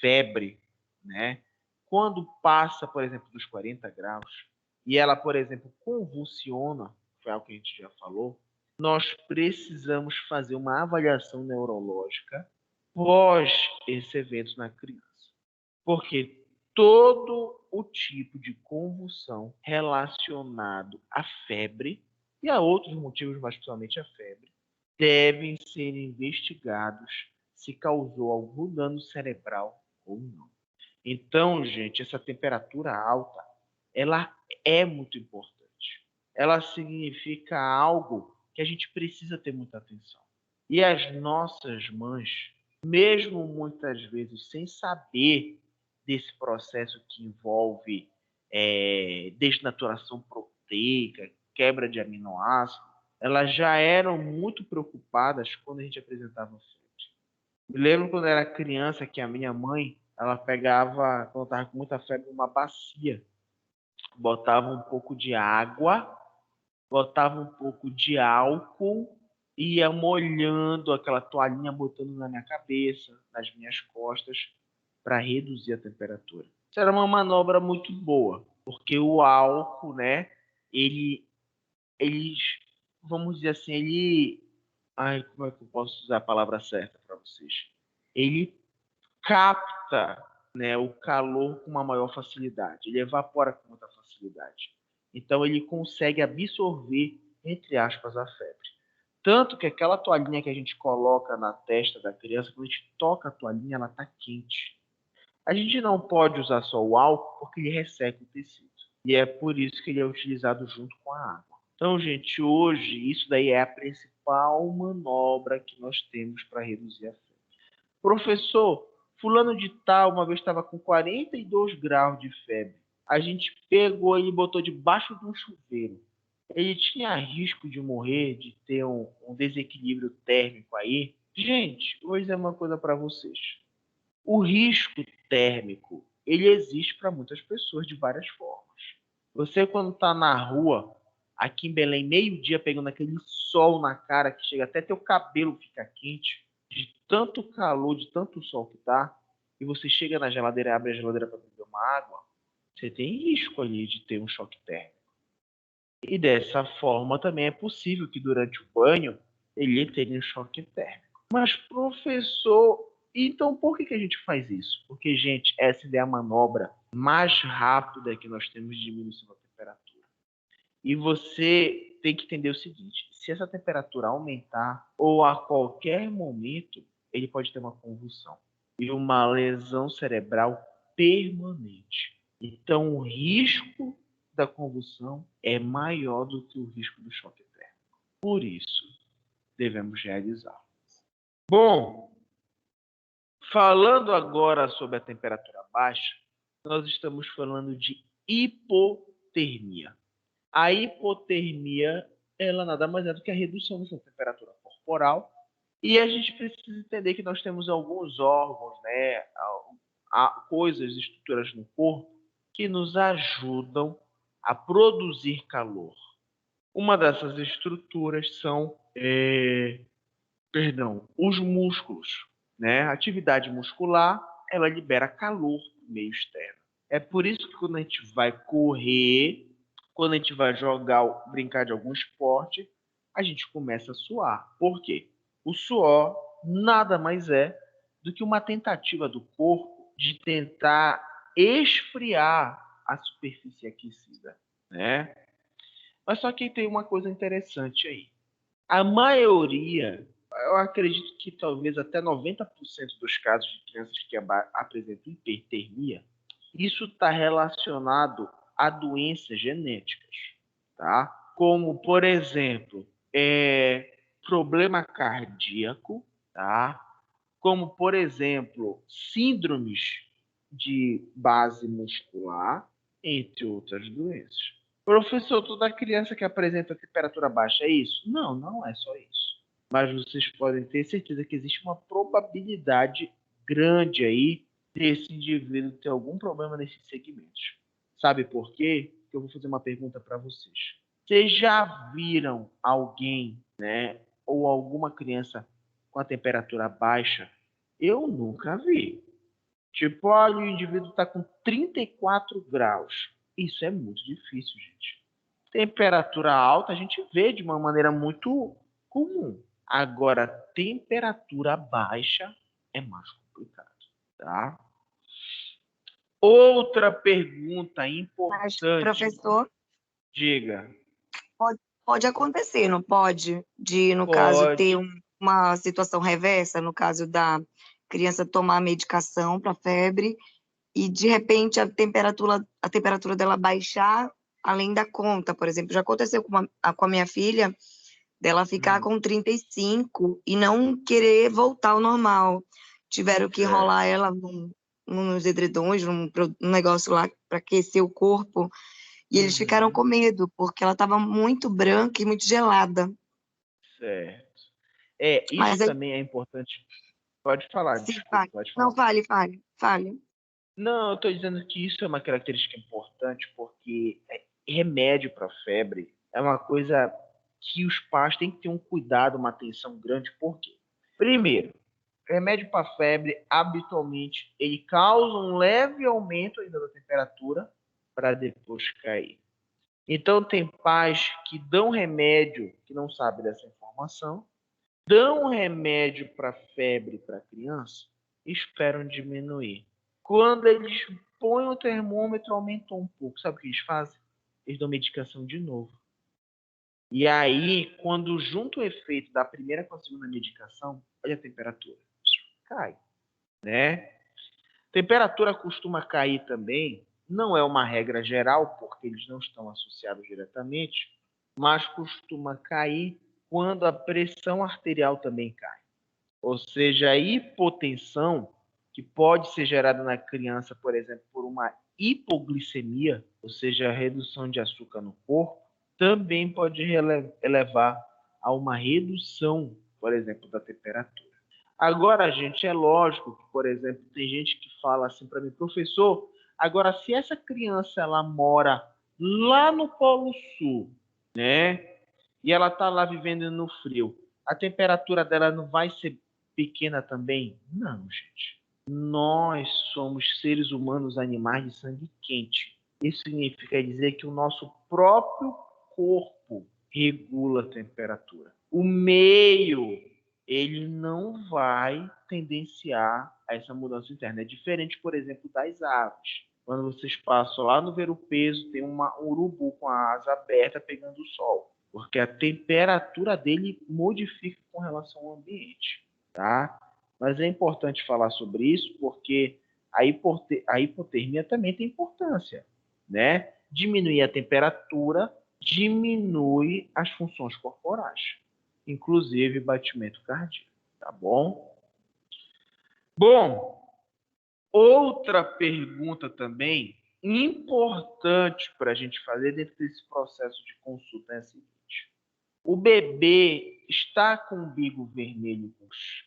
febre, né? Quando passa, por exemplo, dos 40 graus, e ela, por exemplo, convulsiona, foi algo que a gente já falou, nós precisamos fazer uma avaliação neurológica pós esse evento na criança. Porque todo o tipo de convulsão relacionado à febre e a outros motivos, mas principalmente a febre, devem ser investigados se causou algum dano cerebral ou não. Então, gente, essa temperatura alta, ela é muito importante. Ela significa algo que a gente precisa ter muita atenção. E as nossas mães, mesmo muitas vezes sem saber desse processo que envolve desnaturação proteica, quebra de aminoácidos, elas já eram muito preocupadas quando a gente apresentava febre. Me lembro quando eu era criança que a minha mãe, ela pegava, quando estava com muita febre, uma bacia, botava um pouco de água, botava um pouco de álcool, ia molhando aquela toalhinha, botando na minha cabeça, nas minhas costas, para reduzir a temperatura. Isso era uma manobra muito boa, porque o álcool, né, ele, vamos dizer assim, ai, como é que eu posso usar a palavra certa para vocês? Ele capta, né, o calor com uma maior facilidade, ele evapora com muita facilidade. Então ele consegue absorver, entre aspas, a febre. Tanto que aquela toalhinha que a gente coloca na testa da criança, quando a gente toca a toalhinha, ela está quente. A gente não pode usar só o álcool porque ele resseca o tecido. E é por isso que ele é utilizado junto com a água. Então, gente, hoje isso daí é a principal manobra que nós temos para reduzir a febre. Professor, fulano de tal uma vez estava com 42 graus de febre. A gente pegou ele e botou debaixo de um chuveiro. Ele tinha risco de morrer, de ter um desequilíbrio térmico aí? Gente, vou dizer uma coisa para vocês. O risco térmico, ele existe para muitas pessoas de várias formas. Você, quando está na rua, aqui em Belém, meio-dia, pegando aquele sol na cara, que chega até teu cabelo fica quente, de tanto calor, de tanto sol que tá, e você chega na geladeira, abre a geladeira para beber uma água, você tem risco ali de ter um choque térmico. E dessa forma também é possível que durante o banho ele tenha um choque térmico. Mas, professor, então por que a gente faz isso? Porque, gente, essa é a manobra mais rápida que nós temos de diminuição da temperatura. E você tem que entender o seguinte: se essa temperatura aumentar, ou a qualquer momento, ele pode ter uma convulsão e uma lesão cerebral permanente. Então, o risco da convulsão é maior do que o risco do choque térmico. Por isso, devemos realizar. Bom, falando agora sobre a temperatura baixa, nós estamos falando de hipotermia. A hipotermia, ela nada mais é do que a redução da sua temperatura corporal. E a gente precisa entender que nós temos alguns órgãos, né, coisas, estruturas no corpo que nos ajudam a produzir calor. Uma dessas estruturas são, os músculos, né? A atividade muscular, ela libera calor no meio externo. É por isso que quando a gente vai correr, quando a gente vai jogar, brincar de algum esporte, a gente começa a suar. Por quê? O suor nada mais é do que uma tentativa do corpo de tentar esfriar a superfície aquecida, né? Mas só que tem uma coisa interessante aí. A maioria, eu acredito que talvez até 90% dos casos de crianças que apresentam hipertermia, isso está relacionado a doenças genéticas, tá? Como, por exemplo, problema cardíaco, tá? Como, por exemplo, síndromes de base muscular, entre outras doenças. Professor, toda criança que apresenta temperatura baixa é isso? Não, não é só isso. Mas vocês podem ter certeza que existe uma probabilidade grande aí desse indivíduo ter algum problema nesses segmentos. Sabe por quê? porque eu vou fazer uma pergunta para vocês. Vocês já viram alguém, né, ou alguma criança com a temperatura baixa? Eu nunca vi. Tipo, olha, o indivíduo está com 34 graus. Isso é muito difícil, gente. Temperatura alta a gente vê de uma maneira muito comum. Agora, temperatura baixa é mais complicado, tá? Outra pergunta Mas, importante. professor, Diga. pode acontecer, não pode? De, no caso, ter Pode. uma situação reversa, no caso da criança tomar medicação para febre e, de repente, a temperatura dela baixar além da conta, por exemplo. Já aconteceu com a minha filha, dela ficar com 35 e não querer voltar ao normal. Tiveram que Certo. enrolar ela nos edredões, num negócio lá para aquecer o corpo. E eles ficaram com medo, porque ela estava muito branca e muito gelada. Certo. Mas Isso aí, também é importante. Pode falar, sim, desculpa, fale. pode Não, falar. fale. Não, eu estou dizendo que isso é uma característica importante porque remédio para febre é uma coisa que os pais têm que ter um cuidado, uma atenção grande. Por quê? Primeiro, remédio para febre, habitualmente, ele causa um leve aumento ainda da temperatura para depois cair. Então, tem pais que dão remédio, que não sabem dessa informação, dão remédio para febre para criança e esperam diminuir. Quando eles põem o termômetro, aumentou um pouco. Sabe o que eles fazem? Eles dão medicação de novo. E aí, quando junta o efeito da primeira com a segunda medicação, olha a temperatura. Cai, né? Temperatura costuma cair também, não é uma regra geral, porque eles não estão associados diretamente, mas costuma cair quando a pressão arterial também cai. Ou seja, a hipotensão, que pode ser gerada na criança, por exemplo, por uma hipoglicemia, ou seja, a redução de açúcar no corpo, também pode levar a uma redução, por exemplo, da temperatura. Agora, gente, é lógico que, por exemplo, tem gente que fala assim para mim, professor, agora se essa criança ela mora lá no Polo Sul, né? E ela está lá vivendo no frio, a temperatura dela não vai ser pequena também? Não, gente. Nós somos seres humanos, animais de sangue quente. Isso significa dizer que o nosso próprio corpo regula a temperatura. O meio, ele não vai tendenciar a essa mudança interna. É diferente, por exemplo, das aves. Quando vocês passam lá no Ver-o-Peso, tem um urubu com a asa aberta pegando o sol. Porque a temperatura dele modifica com relação ao ambiente, tá? Mas é importante falar sobre isso porque a hipotermia também tem importância, né? Diminuir a temperatura diminui as funções corporais, inclusive batimento cardíaco, tá bom? Bom, outra pergunta também importante para a gente fazer dentro desse processo de consulta é a seguinte: o bebê está com o umbigo vermelho e roxo?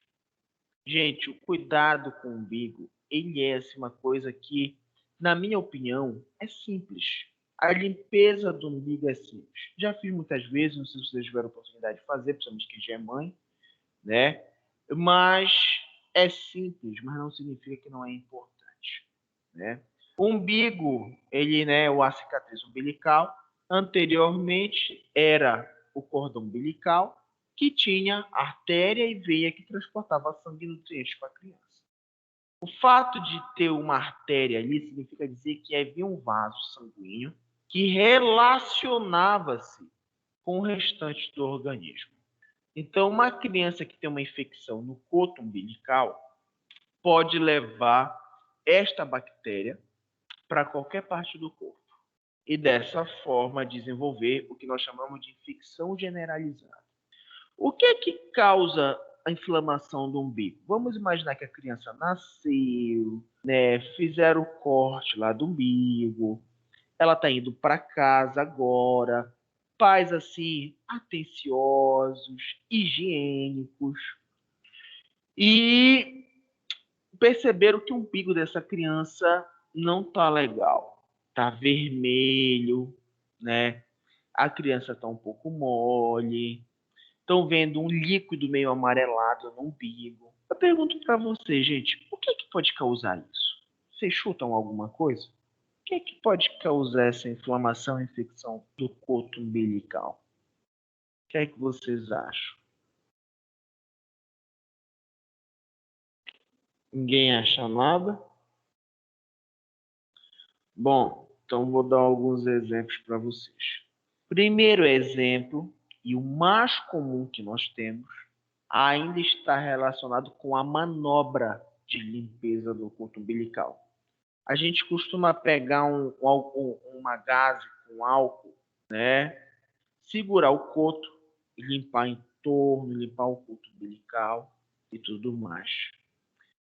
Gente, o cuidado com o umbigo, ele é assim, uma coisa que, na minha opinião, é simples. A limpeza do umbigo é simples. Já fiz muitas vezes, não sei se vocês tiveram a oportunidade de fazer, principalmente quem já é mãe, né? Mas é simples, mas não significa que não é importante, né? O umbigo, ele, né, a cicatriz umbilical, anteriormente era o cordão umbilical, que tinha artéria e veia que transportava sangue e nutrientes para a criança. O fato de ter uma artéria ali significa dizer que havia um vaso sanguíneo que relacionava-se com o restante do organismo. Então, uma criança que tem uma infecção no coto umbilical pode levar esta bactéria para qualquer parte do corpo e dessa forma desenvolver o que nós chamamos de infecção generalizada. O que é que causa a inflamação do umbigo? Vamos imaginar que a criança nasceu, né, fizeram o corte lá do umbigo, ela está indo para casa agora, pais assim atenciosos, higiênicos, e perceberam que o umbigo dessa criança não está legal. tá vermelho, né? A criança tá um pouco mole, estão vendo um líquido meio amarelado no umbigo. Eu pergunto para você, gente, o que é que pode causar isso? Vocês chutam alguma coisa? O que é que pode causar essa inflamação e infecção do coto umbilical? O que é que vocês acham? Ninguém acha nada? Bom, então vou dar alguns exemplos para vocês. Primeiro exemplo, e o mais comum que nós temos, ainda está relacionado com a manobra de limpeza do coto umbilical. A gente costuma pegar uma gaze com álcool, né? Segurar o coto e limpar em torno, limpar o coto umbilical e tudo mais.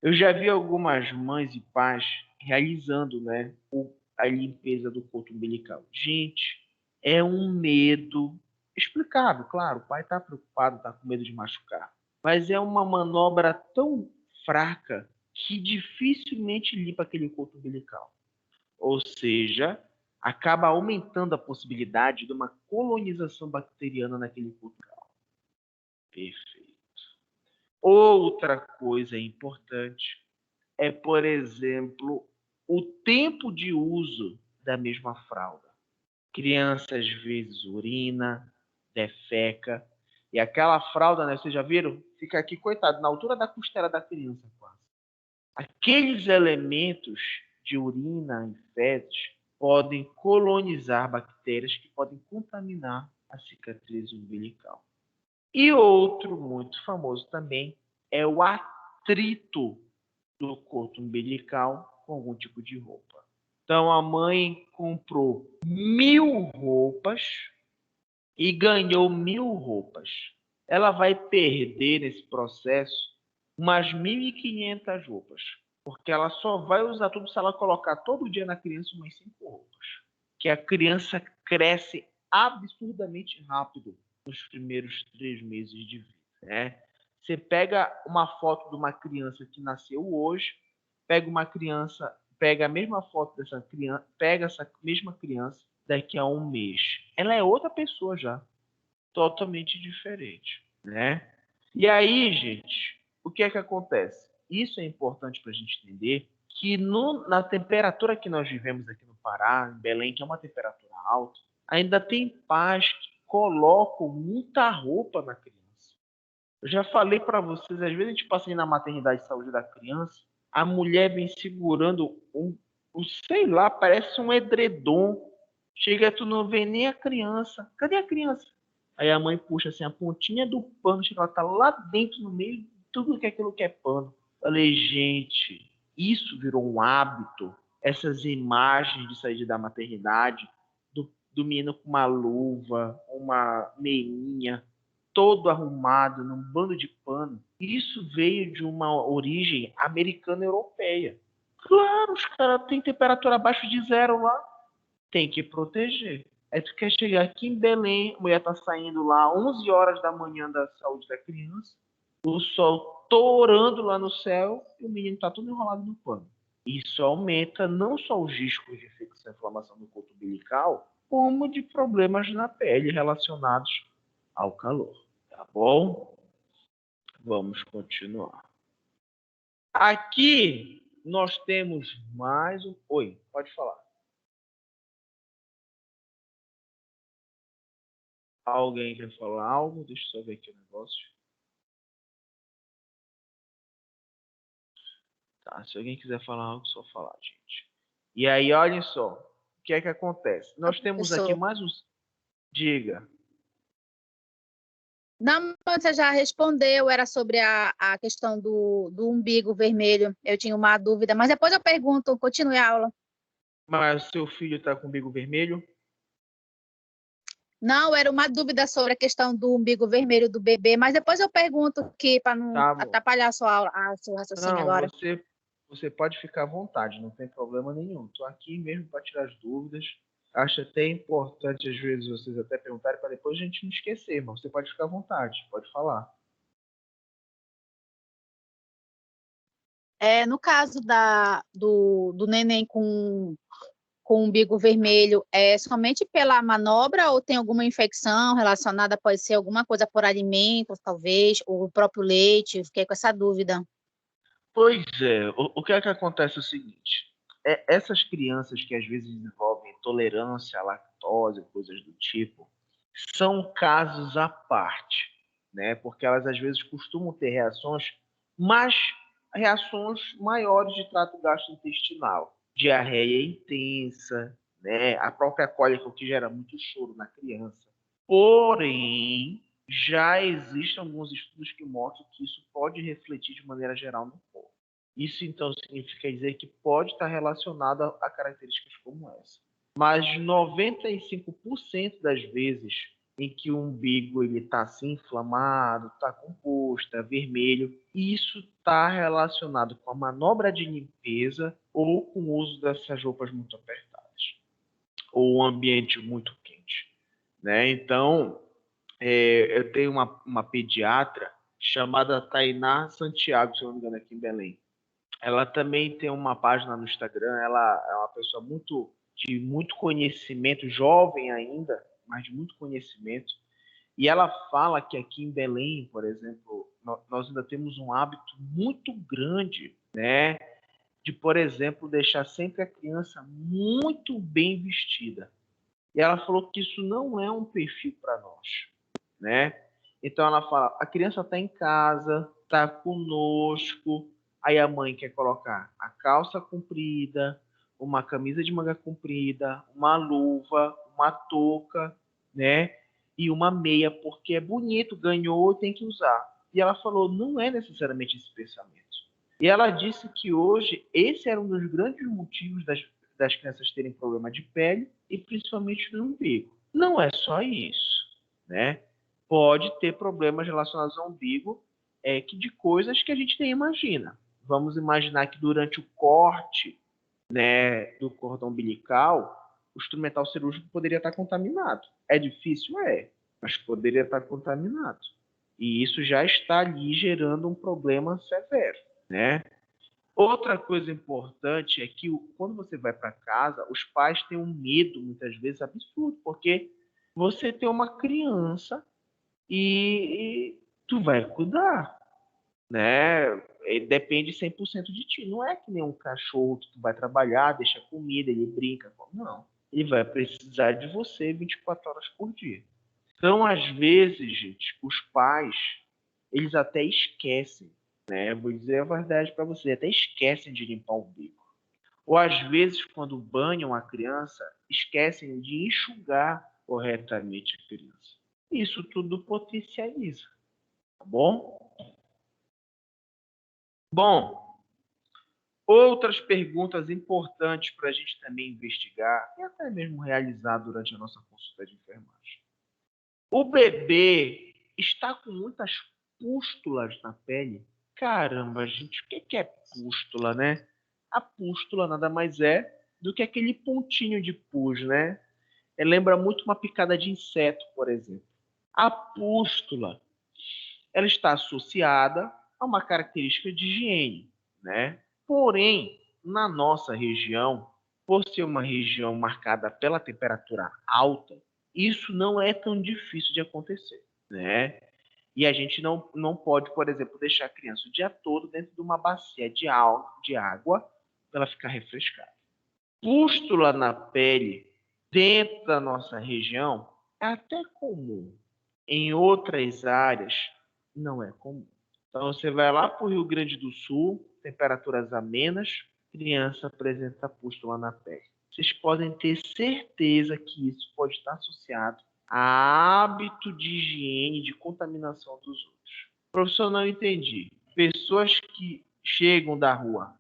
Eu já vi algumas mães e pais realizando, né, a limpeza do coto umbilical. Gente, é um medo explicável, claro. O pai está preocupado, está com medo de machucar. Mas é uma manobra tão fraca que dificilmente limpa aquele coto umbilical. Ou seja, acaba aumentando a possibilidade de uma colonização bacteriana naquele coto umbilical. Perfeito. Outra coisa importante é, por exemplo, o tempo de uso da mesma fralda. Criança às vezes urina, defeca, e aquela fralda, né, vocês já viram? Fica aqui, coitado, na altura da costela da criança quase. Aqueles elementos de urina e fezes podem colonizar bactérias que podem contaminar a cicatriz umbilical. E outro muito famoso também é o atrito do coto umbilical com algum tipo de roupa. Então a mãe comprou 1000 roupas e ganhou 1000 roupas. Ela vai perder nesse processo umas 1.500 roupas, porque ela só vai usar tudo se ela colocar todo dia na criança umas 5 roupas. Que a criança cresce absurdamente rápido nos primeiros 3 meses de vida, né? Você pega uma foto de uma criança que nasceu hoje, pega a mesma foto dessa criança, pega essa mesma criança daqui a um mês. Ela é outra pessoa já, totalmente diferente, né? E aí, gente, o que é que acontece? Isso é importante para a gente entender que na temperatura que nós vivemos aqui no Pará, em Belém, que é uma temperatura alta, ainda tem pais que colocam muita roupa na criança. Eu já falei para vocês, às vezes a gente passa aí na maternidade de saúde da criança, a mulher vem segurando sei lá, parece um edredom. Chega, tu não vê nem a criança. Cadê a criança? Aí a mãe puxa assim a pontinha do pano, chega, ela tá lá dentro, no meio de tudo que aquilo que é pano. Falei, gente, isso virou um hábito. Essas imagens de sair da maternidade, do menino com uma luva, uma meinha, todo arrumado, num bando de pano. Isso veio de uma origem americana-europeia. Claro, os caras têm temperatura abaixo de 0 lá. Tem que proteger. Aí tu quer chegar aqui em Belém, a mulher tá saindo lá 11 horas da manhã da saúde da criança, o sol torando lá no céu e o menino tá todo enrolado no pano. Isso aumenta não só os riscos de infecção e inflamação do coto umbilical, como de problemas na pele relacionados ao calor. Tá bom? Vamos continuar. Aqui nós temos mais um. Oi, pode falar. Alguém quer falar algo? Deixa eu só ver aqui o negócio. Tá, se alguém quiser falar algo, só falar, gente. E aí, olhem só. O que é que acontece? Nós temos aqui Professor. mais uns. Diga. Não, você já respondeu, era sobre a questão do umbigo vermelho. Eu tinha uma dúvida, mas depois eu pergunto, continue a aula. Mas seu filho está com o umbigo vermelho? Não, era uma dúvida sobre a questão do umbigo vermelho do bebê, mas depois eu pergunto que para não Tá bom. atrapalhar a sua aula, seu raciocínio Não, agora. você pode ficar à vontade, não tem problema nenhum. Estou aqui mesmo para tirar as dúvidas. Acho até importante, às vezes, vocês até perguntarem para depois a gente não esquecer, mas você pode ficar à vontade, pode falar. No caso do neném com com o umbigo vermelho é somente pela manobra ou tem alguma infecção relacionada, pode ser alguma coisa por alimentos, talvez, ou o próprio leite? Fiquei com essa dúvida. Pois é, o que é que acontece é o seguinte, essas crianças que às vezes desenvolvem intolerância à lactose, coisas do tipo, são casos à parte, né? Porque elas às vezes costumam ter reações maiores de trato gastrointestinal, diarreia intensa, né? A própria cólica, o que gera muito choro na criança. Porém, já existem alguns estudos que mostram que isso pode refletir de maneira geral no corpo. Isso então significa dizer que pode estar relacionado a características como essa. Mas 95% das vezes em que o umbigo está assim inflamado, está composto, está vermelho, isso está relacionado com a manobra de limpeza ou com o uso dessas roupas muito apertadas ou um ambiente muito quente, né? Então, eu tenho uma pediatra chamada Tainá Santiago, se eu não me engano, aqui em Belém. Ela também tem uma página no Instagram, ela é uma pessoa de muito conhecimento, jovem ainda, mas de muito conhecimento. E ela fala que aqui em Belém, por exemplo, nós ainda temos um hábito muito grande, né, de, por exemplo, deixar sempre a criança muito bem vestida. E ela falou que isso não é um perfil para nós, né? Então ela fala, a criança está em casa, está conosco, aí a mãe quer colocar a calça comprida, uma camisa de manga comprida, uma luva, uma touca, né? E uma meia, porque é bonito, ganhou, tem que usar. E ela falou, não é necessariamente esse pensamento. E ela disse que hoje esse era um dos grandes motivos das crianças terem problema de pele e principalmente no umbigo. Não é só isso, né? Pode ter problemas relacionados ao umbigo, de coisas que a gente nem imagina. Vamos imaginar que durante o corte, né, do cordão umbilical, o instrumental cirúrgico poderia estar contaminado. É difícil? Mas poderia estar contaminado. E isso já está ali gerando um problema severo, né? Outra coisa importante é que quando você vai para casa, os pais têm um medo, muitas vezes, absurdo, porque você tem uma criança e tu vai cuidar, né? Depende 100% de ti. Não é que nem um cachorro que tu vai trabalhar, deixa comida, ele brinca. Não. Ele vai precisar de você 24 horas por dia. Então, às vezes, gente, os pais, eles até esquecem, né? Vou dizer a verdade para você, até esquecem de limpar o bico. Ou às vezes, quando banham a criança, esquecem de enxugar corretamente a criança. Isso tudo potencializa, tá bom? Bom, outras perguntas importantes para a gente também investigar e até mesmo realizar durante a nossa consulta de enfermagem. O bebê está com muitas pústulas na pele? Caramba, gente, o que é pústula, né? A pústula nada mais é do que aquele pontinho de pus, né? Lembra muito uma picada de inseto, por exemplo. A pústula, ela está associada a uma característica de higiene, né? Porém, na nossa região, por ser uma região marcada pela temperatura alta, isso não é tão difícil de acontecer, né? E a gente não pode, por exemplo, deixar a criança o dia todo dentro de uma bacia de água para ela ficar refrescada. Pústula na pele, dentro da nossa região, é até comum. Em outras áreas, não é comum. Então, você vai lá para o Rio Grande do Sul, temperaturas amenas, criança apresenta pústula na pele. Vocês podem ter certeza que isso pode estar associado a hábito de higiene, de contaminação dos outros. Professor, não entendi. Pessoas que chegam da rua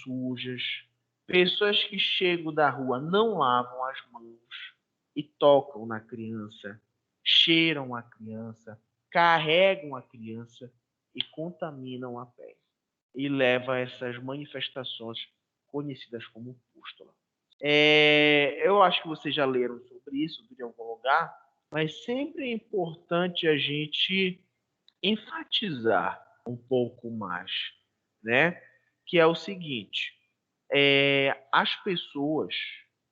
sujas, pessoas que chegam da rua não lavam as mãos e tocam na criança, cheiram a criança, carregam a criança e contaminam a pele. E leva a essas manifestações conhecidas como pústula. Eu acho que vocês já leram sobre isso em algum lugar, mas sempre é importante a gente enfatizar um pouco mais, né? Que é o seguinte, as pessoas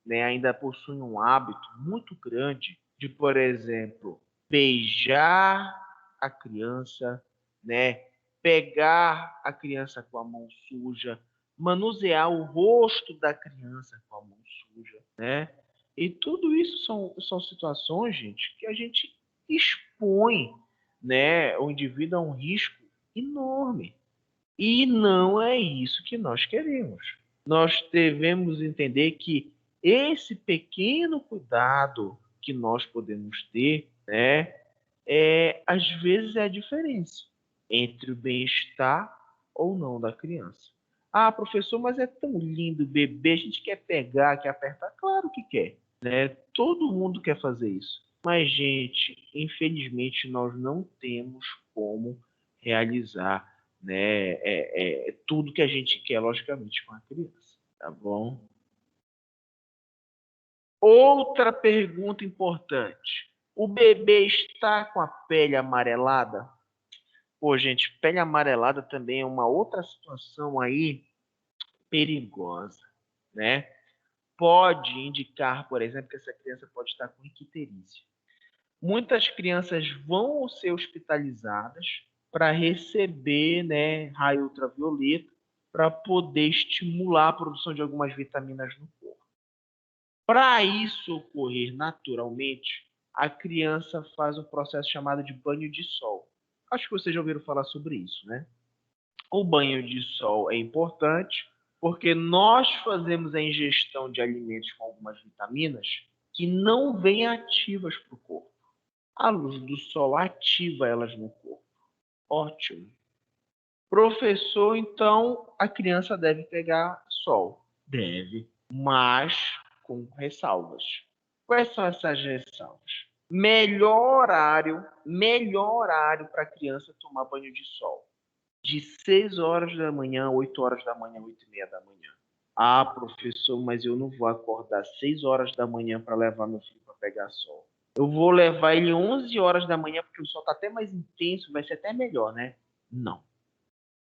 né, ainda possuem um hábito muito grande de, por exemplo, beijar a criança, né, pegar a criança com a mão suja, manusear o rosto da criança com a mão suja, né? E tudo isso são situações, gente, que a gente expõe, né, o indivíduo a um risco enorme. E não é isso que nós queremos. Nós devemos entender que esse pequeno cuidado que nós podemos ter, né, às vezes é a diferença entre o bem-estar ou não da criança. Ah, professor, mas é tão lindo o bebê, a gente quer pegar, quer apertar. Claro que quer, né? Todo mundo quer fazer isso. Mas, gente, infelizmente nós não temos como realizar, né, tudo que a gente quer, logicamente, com a criança, tá bom? Outra pergunta importante. O bebê está com a pele amarelada? Pô, gente, pele amarelada também é uma outra situação aí perigosa, né? Pode indicar, por exemplo, que essa criança pode estar com icterícia. Muitas crianças vão ser hospitalizadas para receber, né, raio ultravioleta para poder estimular a produção de algumas vitaminas no corpo. Para isso ocorrer naturalmente, a criança faz um processo chamado de banho de sol. Acho que vocês já ouviram falar sobre isso, né? O banho de sol é importante porque nós fazemos a ingestão de alimentos com algumas vitaminas que não vêm ativas para o corpo. A luz do sol ativa elas no corpo. Ótimo. Professor, então a criança deve pegar sol? Deve, mas com ressalvas. Quais são essas ressalvas? Melhor horário para a criança tomar banho de sol. De 6 horas da manhã, 8 horas da manhã, 8 e meia da manhã. Ah, professor, mas eu não vou acordar 6 horas da manhã para levar meu filho para pegar sol. Eu vou levar ele 11 horas da manhã porque o sol está até mais intenso, vai ser até melhor, né? Não.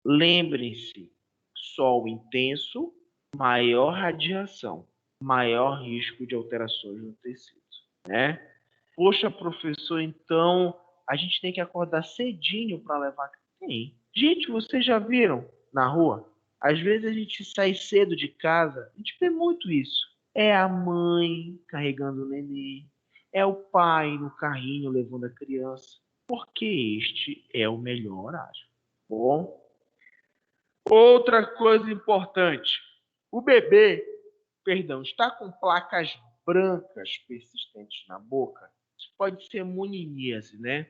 Lembrem-se, sol intenso, maior radiação, maior risco de alterações no tecido, né? Poxa, professor, então a gente tem que acordar cedinho para levar? Tem. Gente, vocês já viram na rua? Às vezes a gente sai cedo de casa, a gente vê muito isso. É a mãe carregando o neném, é o pai no carrinho levando a criança, porque este é o melhor horário. Bom, outra coisa importante, o bebê, está com placas brancas persistentes na boca. Isso pode ser moníase, né?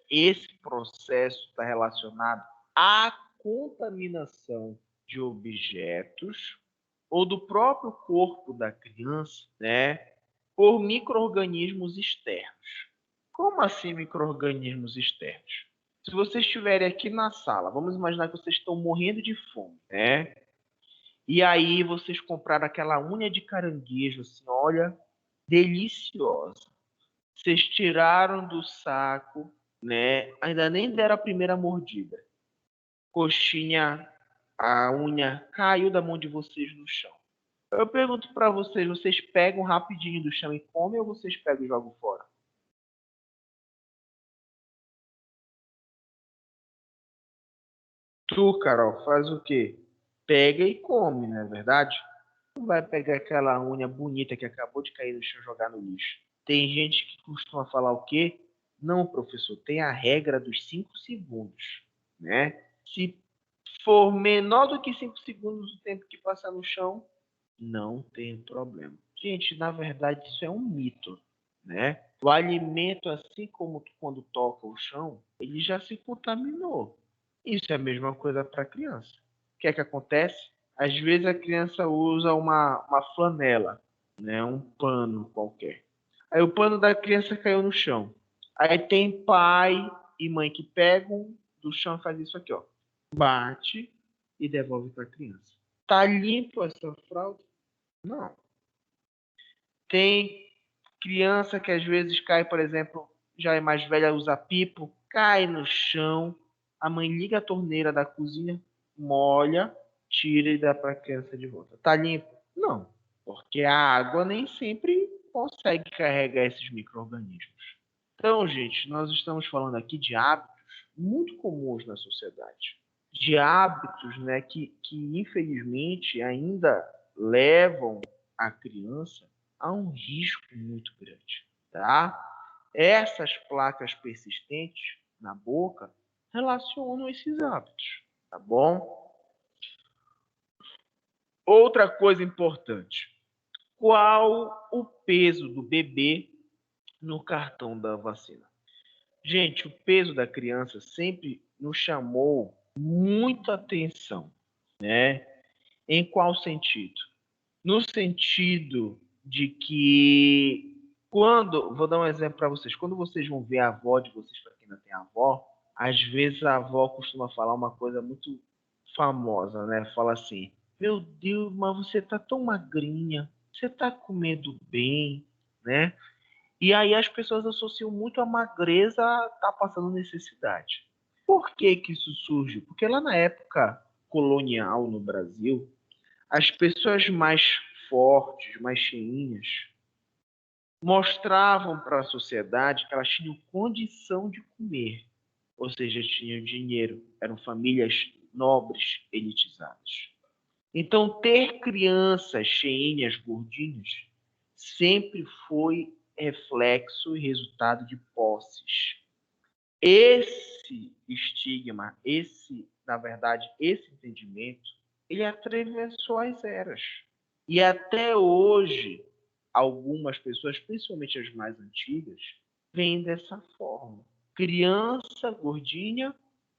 Esse processo está relacionado à contaminação de objetos ou do próprio corpo da criança, né, por micro-organismos externos. Como assim micro-organismos externos? Se vocês estiverem aqui na sala, vamos imaginar que vocês estão morrendo de fome, né? E aí vocês compraram aquela unha de caranguejo, assim, olha, deliciosa. Vocês tiraram do saco, né? Ainda nem deram a primeira mordida. Coxinha, a unha caiu da mão de vocês no chão. Eu pergunto para vocês, vocês pegam rapidinho do chão e comem ou vocês pegam e jogam fora? Tu, Carol, faz o quê? Pega e come, não é verdade? Não vai pegar aquela unha bonita que acabou de cair no chão e jogar no lixo. Tem gente que costuma falar o quê? Não, professor, tem a regra dos 5 segundos, né? Se for menor do que 5 segundos o tempo que passar no chão, não tem problema. Gente, na verdade, isso é um mito, né? O alimento, assim como quando toca o chão, ele já se contaminou. Isso é a mesma coisa para a criança. O que é que acontece? Às vezes a criança usa uma flanela, né? Um pano qualquer. Aí o pano da criança caiu no chão. Aí tem pai e mãe que pegam do chão e faz isso aqui, ó. Bate e devolve para a criança. Tá limpo essa fralda? Não. Tem criança que às vezes cai, por exemplo, já é mais velha, usa pipo, cai no chão, a mãe liga a torneira da cozinha, molha, tira e dá para a criança de volta. Tá limpo? Não. porque a água nem sempre consegue carregar esses micro-organismos. Então, gente, nós estamos falando aqui de hábitos muito comuns na sociedade. De hábitos, né, que infelizmente ainda levam a criança a um risco muito grande, tá? Essas placas persistentes na boca relacionam esses hábitos, tá bom? Outra coisa importante, qual o peso do bebê no cartão da vacina? Gente, o peso da criança sempre nos chamou muita atenção, né? Em qual sentido? No sentido de que vou dar um exemplo para vocês, quando vocês vão ver a avó de vocês, para quem não tem avó, às vezes a avó costuma falar uma coisa muito famosa, né? Fala assim: meu Deus, mas você tá tão magrinha, você tá comendo bem, né? E aí as pessoas associam muito a magreza a estar passando necessidade. Por que que isso surge? Porque lá na época colonial no Brasil, as pessoas mais fortes, mais cheinhas, mostravam para a sociedade que elas tinham condição de comer, ou seja, tinham dinheiro, eram famílias nobres, elitizadas. Então, ter crianças cheinhas, gordinhas, sempre foi reflexo e resultado de posses. Esse estigma, na verdade, esse entendimento, ele atravessou as eras. E até hoje, algumas pessoas, principalmente as mais antigas, veem dessa forma. Criança gordinha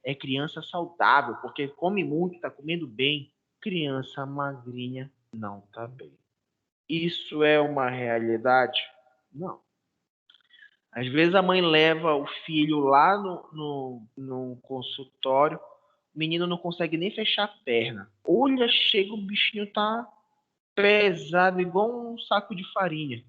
é criança saudável, porque come muito, está comendo bem. Criança magrinha não está bem. Isso é uma realidade? Não. Às vezes a mãe leva o filho lá no consultório, o menino não consegue nem fechar a perna. Olha, chega, o bichinho tá pesado, igual um saco de farinha.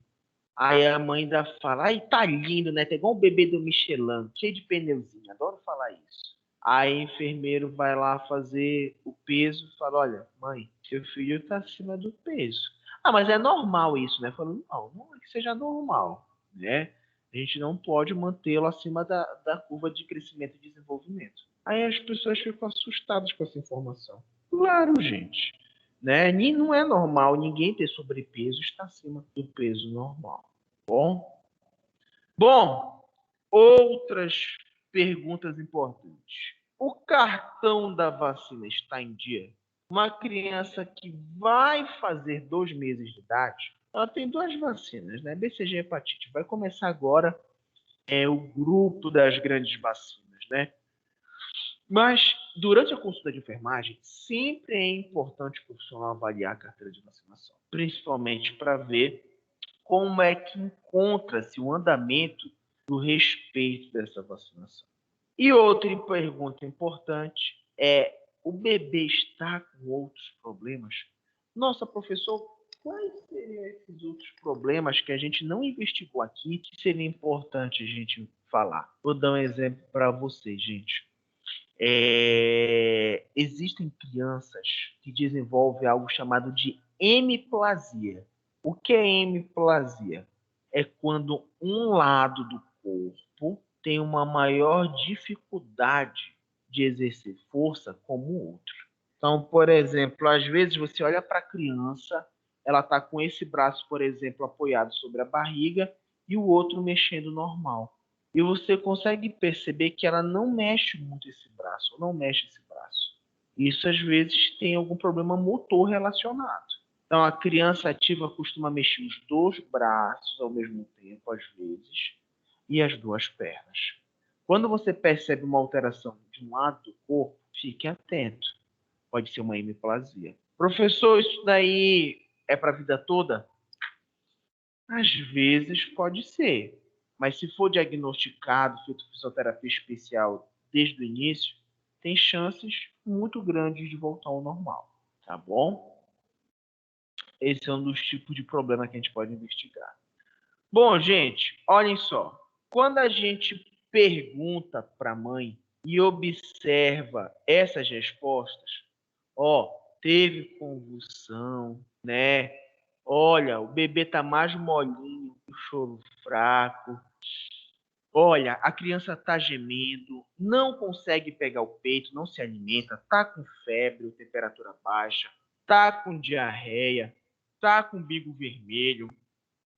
Aí a mãe ainda fala: ai, tá lindo, né? Tá igual o bebê do Michelin, cheio de pneuzinho. Adoro falar isso. Aí o enfermeiro vai lá fazer o peso e fala: olha, mãe, seu filho tá acima do peso. Ah, mas é normal isso, né? Falando: não é que seja normal, né? A gente não pode mantê-lo acima da curva de crescimento e desenvolvimento. Aí as pessoas ficam assustadas com essa informação. Claro, gente. Né? Não é normal ninguém ter sobrepeso, estar acima do peso normal. Bom, outras perguntas importantes. O cartão da vacina está em dia? Uma criança que vai fazer 2 meses de idade, ela tem 2 vacinas, né? BCG e hepatite. Vai começar agora o grupo das grandes vacinas, né? Mas, durante a consulta de enfermagem, sempre é importante o profissional avaliar a carteira de vacinação, principalmente para ver como é que encontra-se o andamento do respeito dessa vacinação. E outra pergunta importante é: o bebê está com outros problemas? Nossa, professor, quais seriam esses outros problemas que a gente não investigou aqui que seria importante a gente falar? Vou dar um exemplo para vocês, gente. Existem crianças que desenvolvem algo chamado de hemiplasia. O que é hemiplasia? É quando um lado do corpo tem uma maior dificuldade de exercer força como o outro. Então, por exemplo, às vezes você olha para a criança, ela está com esse braço, por exemplo, apoiado sobre a barriga e o outro mexendo normal. E você consegue perceber que ela não mexe muito esse braço, ou não mexe esse braço. Isso, às vezes, tem algum problema motor relacionado. Então, a criança ativa costuma mexer os 2 braços ao mesmo tempo, às vezes, e as 2 pernas. Quando você percebe uma alteração de um lado do corpo, fique atento. Pode ser uma hemiplasia. Professor, isso daí é para a vida toda? Às vezes pode ser, mas se for diagnosticado, feito fisioterapia especial desde o início, tem chances muito grandes de voltar ao normal, tá bom? Esse é um dos tipos de problema que a gente pode investigar. Bom, gente, olhem só. Quando a gente pergunta para a mãe e observa essas respostas, teve convulsão, né? Olha, o bebê tá mais molinho, o choro fraco. Olha, a criança tá gemendo, não consegue pegar o peito, não se alimenta, tá com febre, temperatura baixa, tá com diarreia, tá com umbigo vermelho,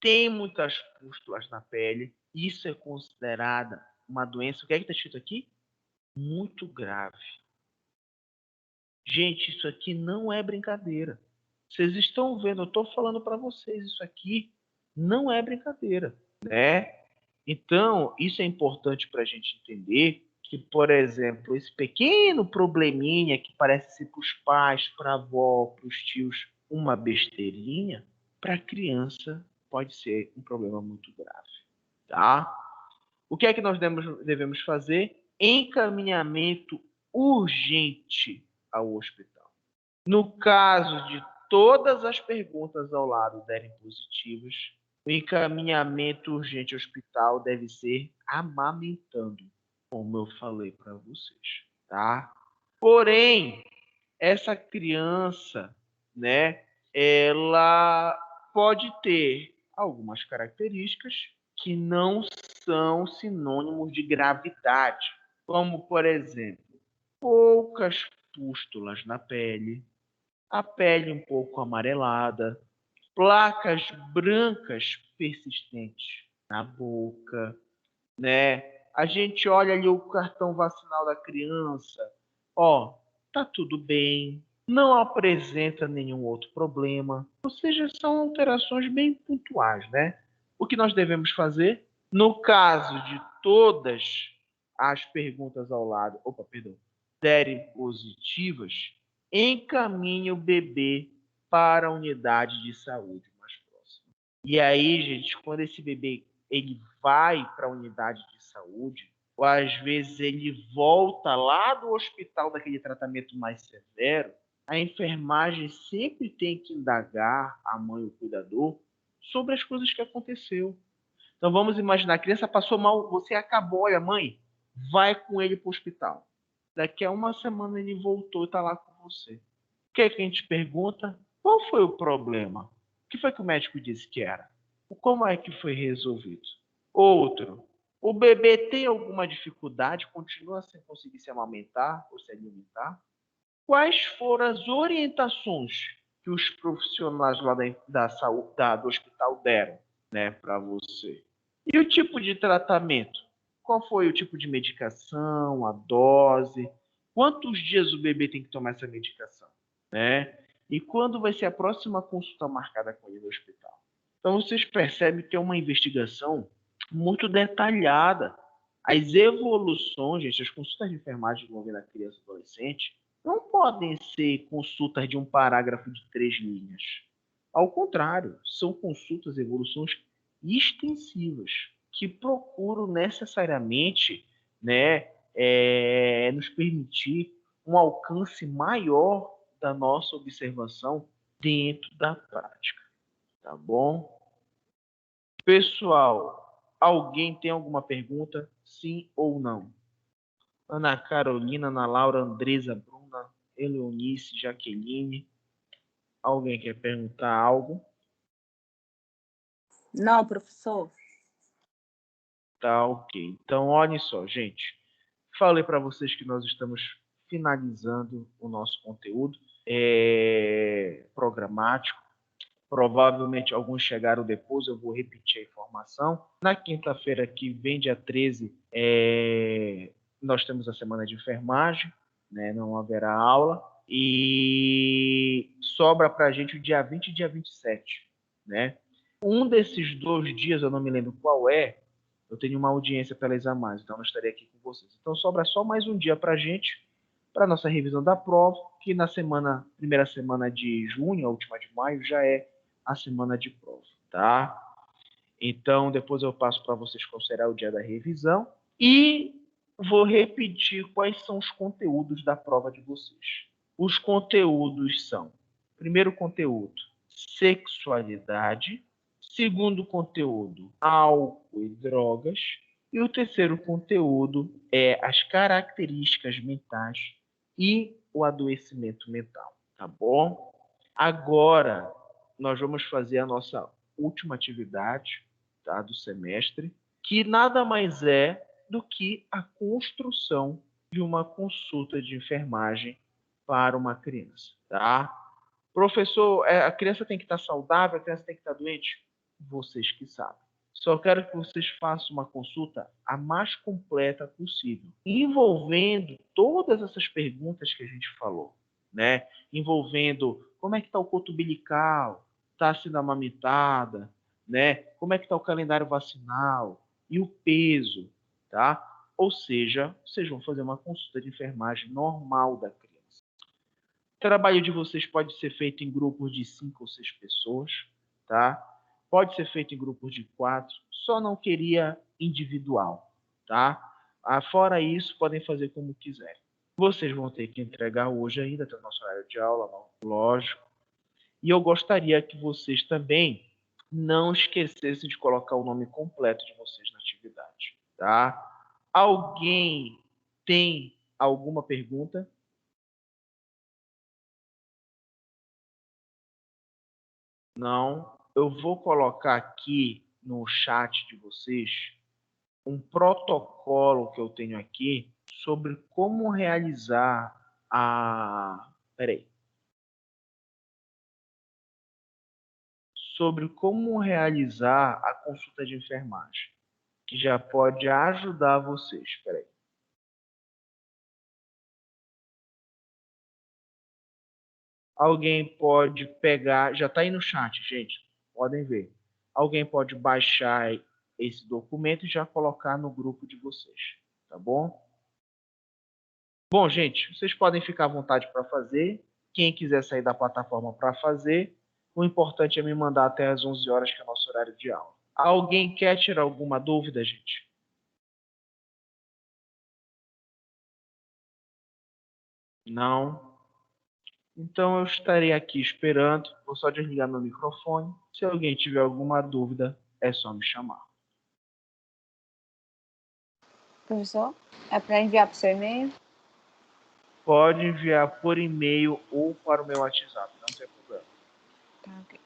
tem muitas pústulas na pele. Isso é considerada uma doença, o que é que está escrito aqui? Muito grave. Gente, isso aqui não é brincadeira. Vocês estão vendo, eu estou falando para vocês, isso aqui não é brincadeira, né? Então, isso é importante para a gente entender que, por exemplo, esse pequeno probleminha que parece ser para os pais, para a avó, para os tios, uma besteirinha, para a criança pode ser um problema muito grave, tá? O que é que nós devemos fazer? Encaminhamento urgente ao hospital. No caso de todas as perguntas ao lado derem positivas, o encaminhamento urgente ao hospital deve ser amamentando, como eu falei para vocês, tá? Porém, essa criança, né, ela pode ter algumas características que não são sinônimos de gravidade, como, por exemplo, poucas pústulas na pele, a pele um pouco amarelada, placas brancas persistentes na boca, né? A gente olha ali o cartão vacinal da criança, ó, tá tudo bem, não apresenta nenhum outro problema, ou seja, são alterações bem pontuais, né? O que nós devemos fazer? No caso de todas as perguntas ao lado, derem positivas, encaminhe o bebê para a unidade de saúde mais próxima. E aí, gente, quando esse bebê ele vai para a unidade de saúde, ou às vezes ele volta lá do hospital daquele tratamento mais severo, a enfermagem sempre tem que indagar a mãe, o cuidador, sobre as coisas que aconteceu. Então vamos imaginar, a criança passou mal, você acabou, olha, mãe, vai com ele para o hospital. Daqui a uma semana ele voltou e está lá com você. O que é que a gente pergunta? Qual foi o problema? O que foi que o médico disse que era? Como é que foi resolvido? Outro, o bebê tem alguma dificuldade, continua sem conseguir se amamentar ou se alimentar? Quais foram as orientações que os profissionais lá da saúde, do hospital deram, né, para você? E o tipo de tratamento? Qual foi o tipo de medicação, a dose? Quantos dias o bebê tem que tomar essa medicação, né? E quando vai ser a próxima consulta marcada com ele no hospital? Então vocês percebem que é uma investigação muito detalhada. As evoluções, gente, as consultas de enfermagem envolvendo a criança e adolescente não podem ser consultas de um parágrafo de 3 linhas. Ao contrário, são consultas, evoluções extensivas que procuram necessariamente, né, nos permitir um alcance maior da nossa observação dentro da prática, tá bom? Pessoal, alguém tem alguma pergunta? Sim ou não? Ana Carolina, Ana Laura, Andresa, Bruna, Eleonice, Jaqueline. Alguém quer perguntar algo? Não, professor. Tá, ok. Então, olhem só, gente. Falei para vocês que nós estamos finalizando o nosso conteúdo programático. Provavelmente alguns chegaram depois, eu vou repetir a informação. Na quinta-feira que vem, dia 13, nós temos a semana de enfermagem, né? Não haverá aula. E sobra para a gente o dia 20 e dia 27, né? Um desses 2 dias, eu não me lembro qual é, eu tenho uma audiência pela Examais, então eu não estarei aqui com vocês. Então sobra só mais um dia para a gente, para a nossa revisão da prova, que na primeira semana de junho, a última de maio, já é a semana de prova, tá? Então depois eu passo para vocês qual será o dia da revisão e vou repetir quais são os conteúdos da prova de vocês. Os conteúdos são: primeiro conteúdo, sexualidade. Segundo conteúdo, álcool e drogas. E o terceiro conteúdo é as características mentais e o adoecimento mental, tá bom? Agora, nós vamos fazer a nossa última atividade, tá, do semestre, que nada mais é do que a construção de uma consulta de enfermagem para uma criança, tá? Professor, a criança tem que estar saudável, a criança tem que estar doente? Vocês que sabem. Só quero que vocês façam uma consulta a mais completa possível, envolvendo todas essas perguntas que a gente falou, né? Envolvendo como é que está o coto umbilical, está sendo amamentada, né? Como é que está o calendário vacinal e o peso, tá? Ou seja, vocês vão fazer uma consulta de enfermagem normal da criança. O trabalho de vocês pode ser feito em grupos de 5 ou 6 pessoas, tá? Pode ser feito em grupos de 4, só não queria individual, tá? Fora isso, podem fazer como quiserem. Vocês vão ter que entregar hoje ainda, até o nosso horário de aula, lógico. E eu gostaria que vocês também não esquecessem de colocar o nome completo de vocês na atividade, tá? Alguém tem alguma pergunta? Não. Eu vou colocar aqui no chat de vocês um protocolo que eu tenho aqui sobre como realizar a... Peraí. Sobre como realizar a consulta de enfermagem, que já pode ajudar vocês. Peraí. Alguém pode pegar... Já está aí no chat, gente. Podem ver. Alguém pode baixar esse documento e já colocar no grupo de vocês. Tá bom? Bom, gente, vocês podem ficar à vontade para fazer. Quem quiser sair da plataforma para fazer, o importante é me mandar até às 11 horas, que é o nosso horário de aula. Alguém quer tirar alguma dúvida, gente? Não? Então eu estarei aqui esperando. Vou só desligar meu microfone. Se alguém tiver alguma dúvida, é só me chamar. Professor, é para enviar para o seu e-mail? Pode enviar por e-mail ou para o meu WhatsApp, não tem problema. Tá, ok.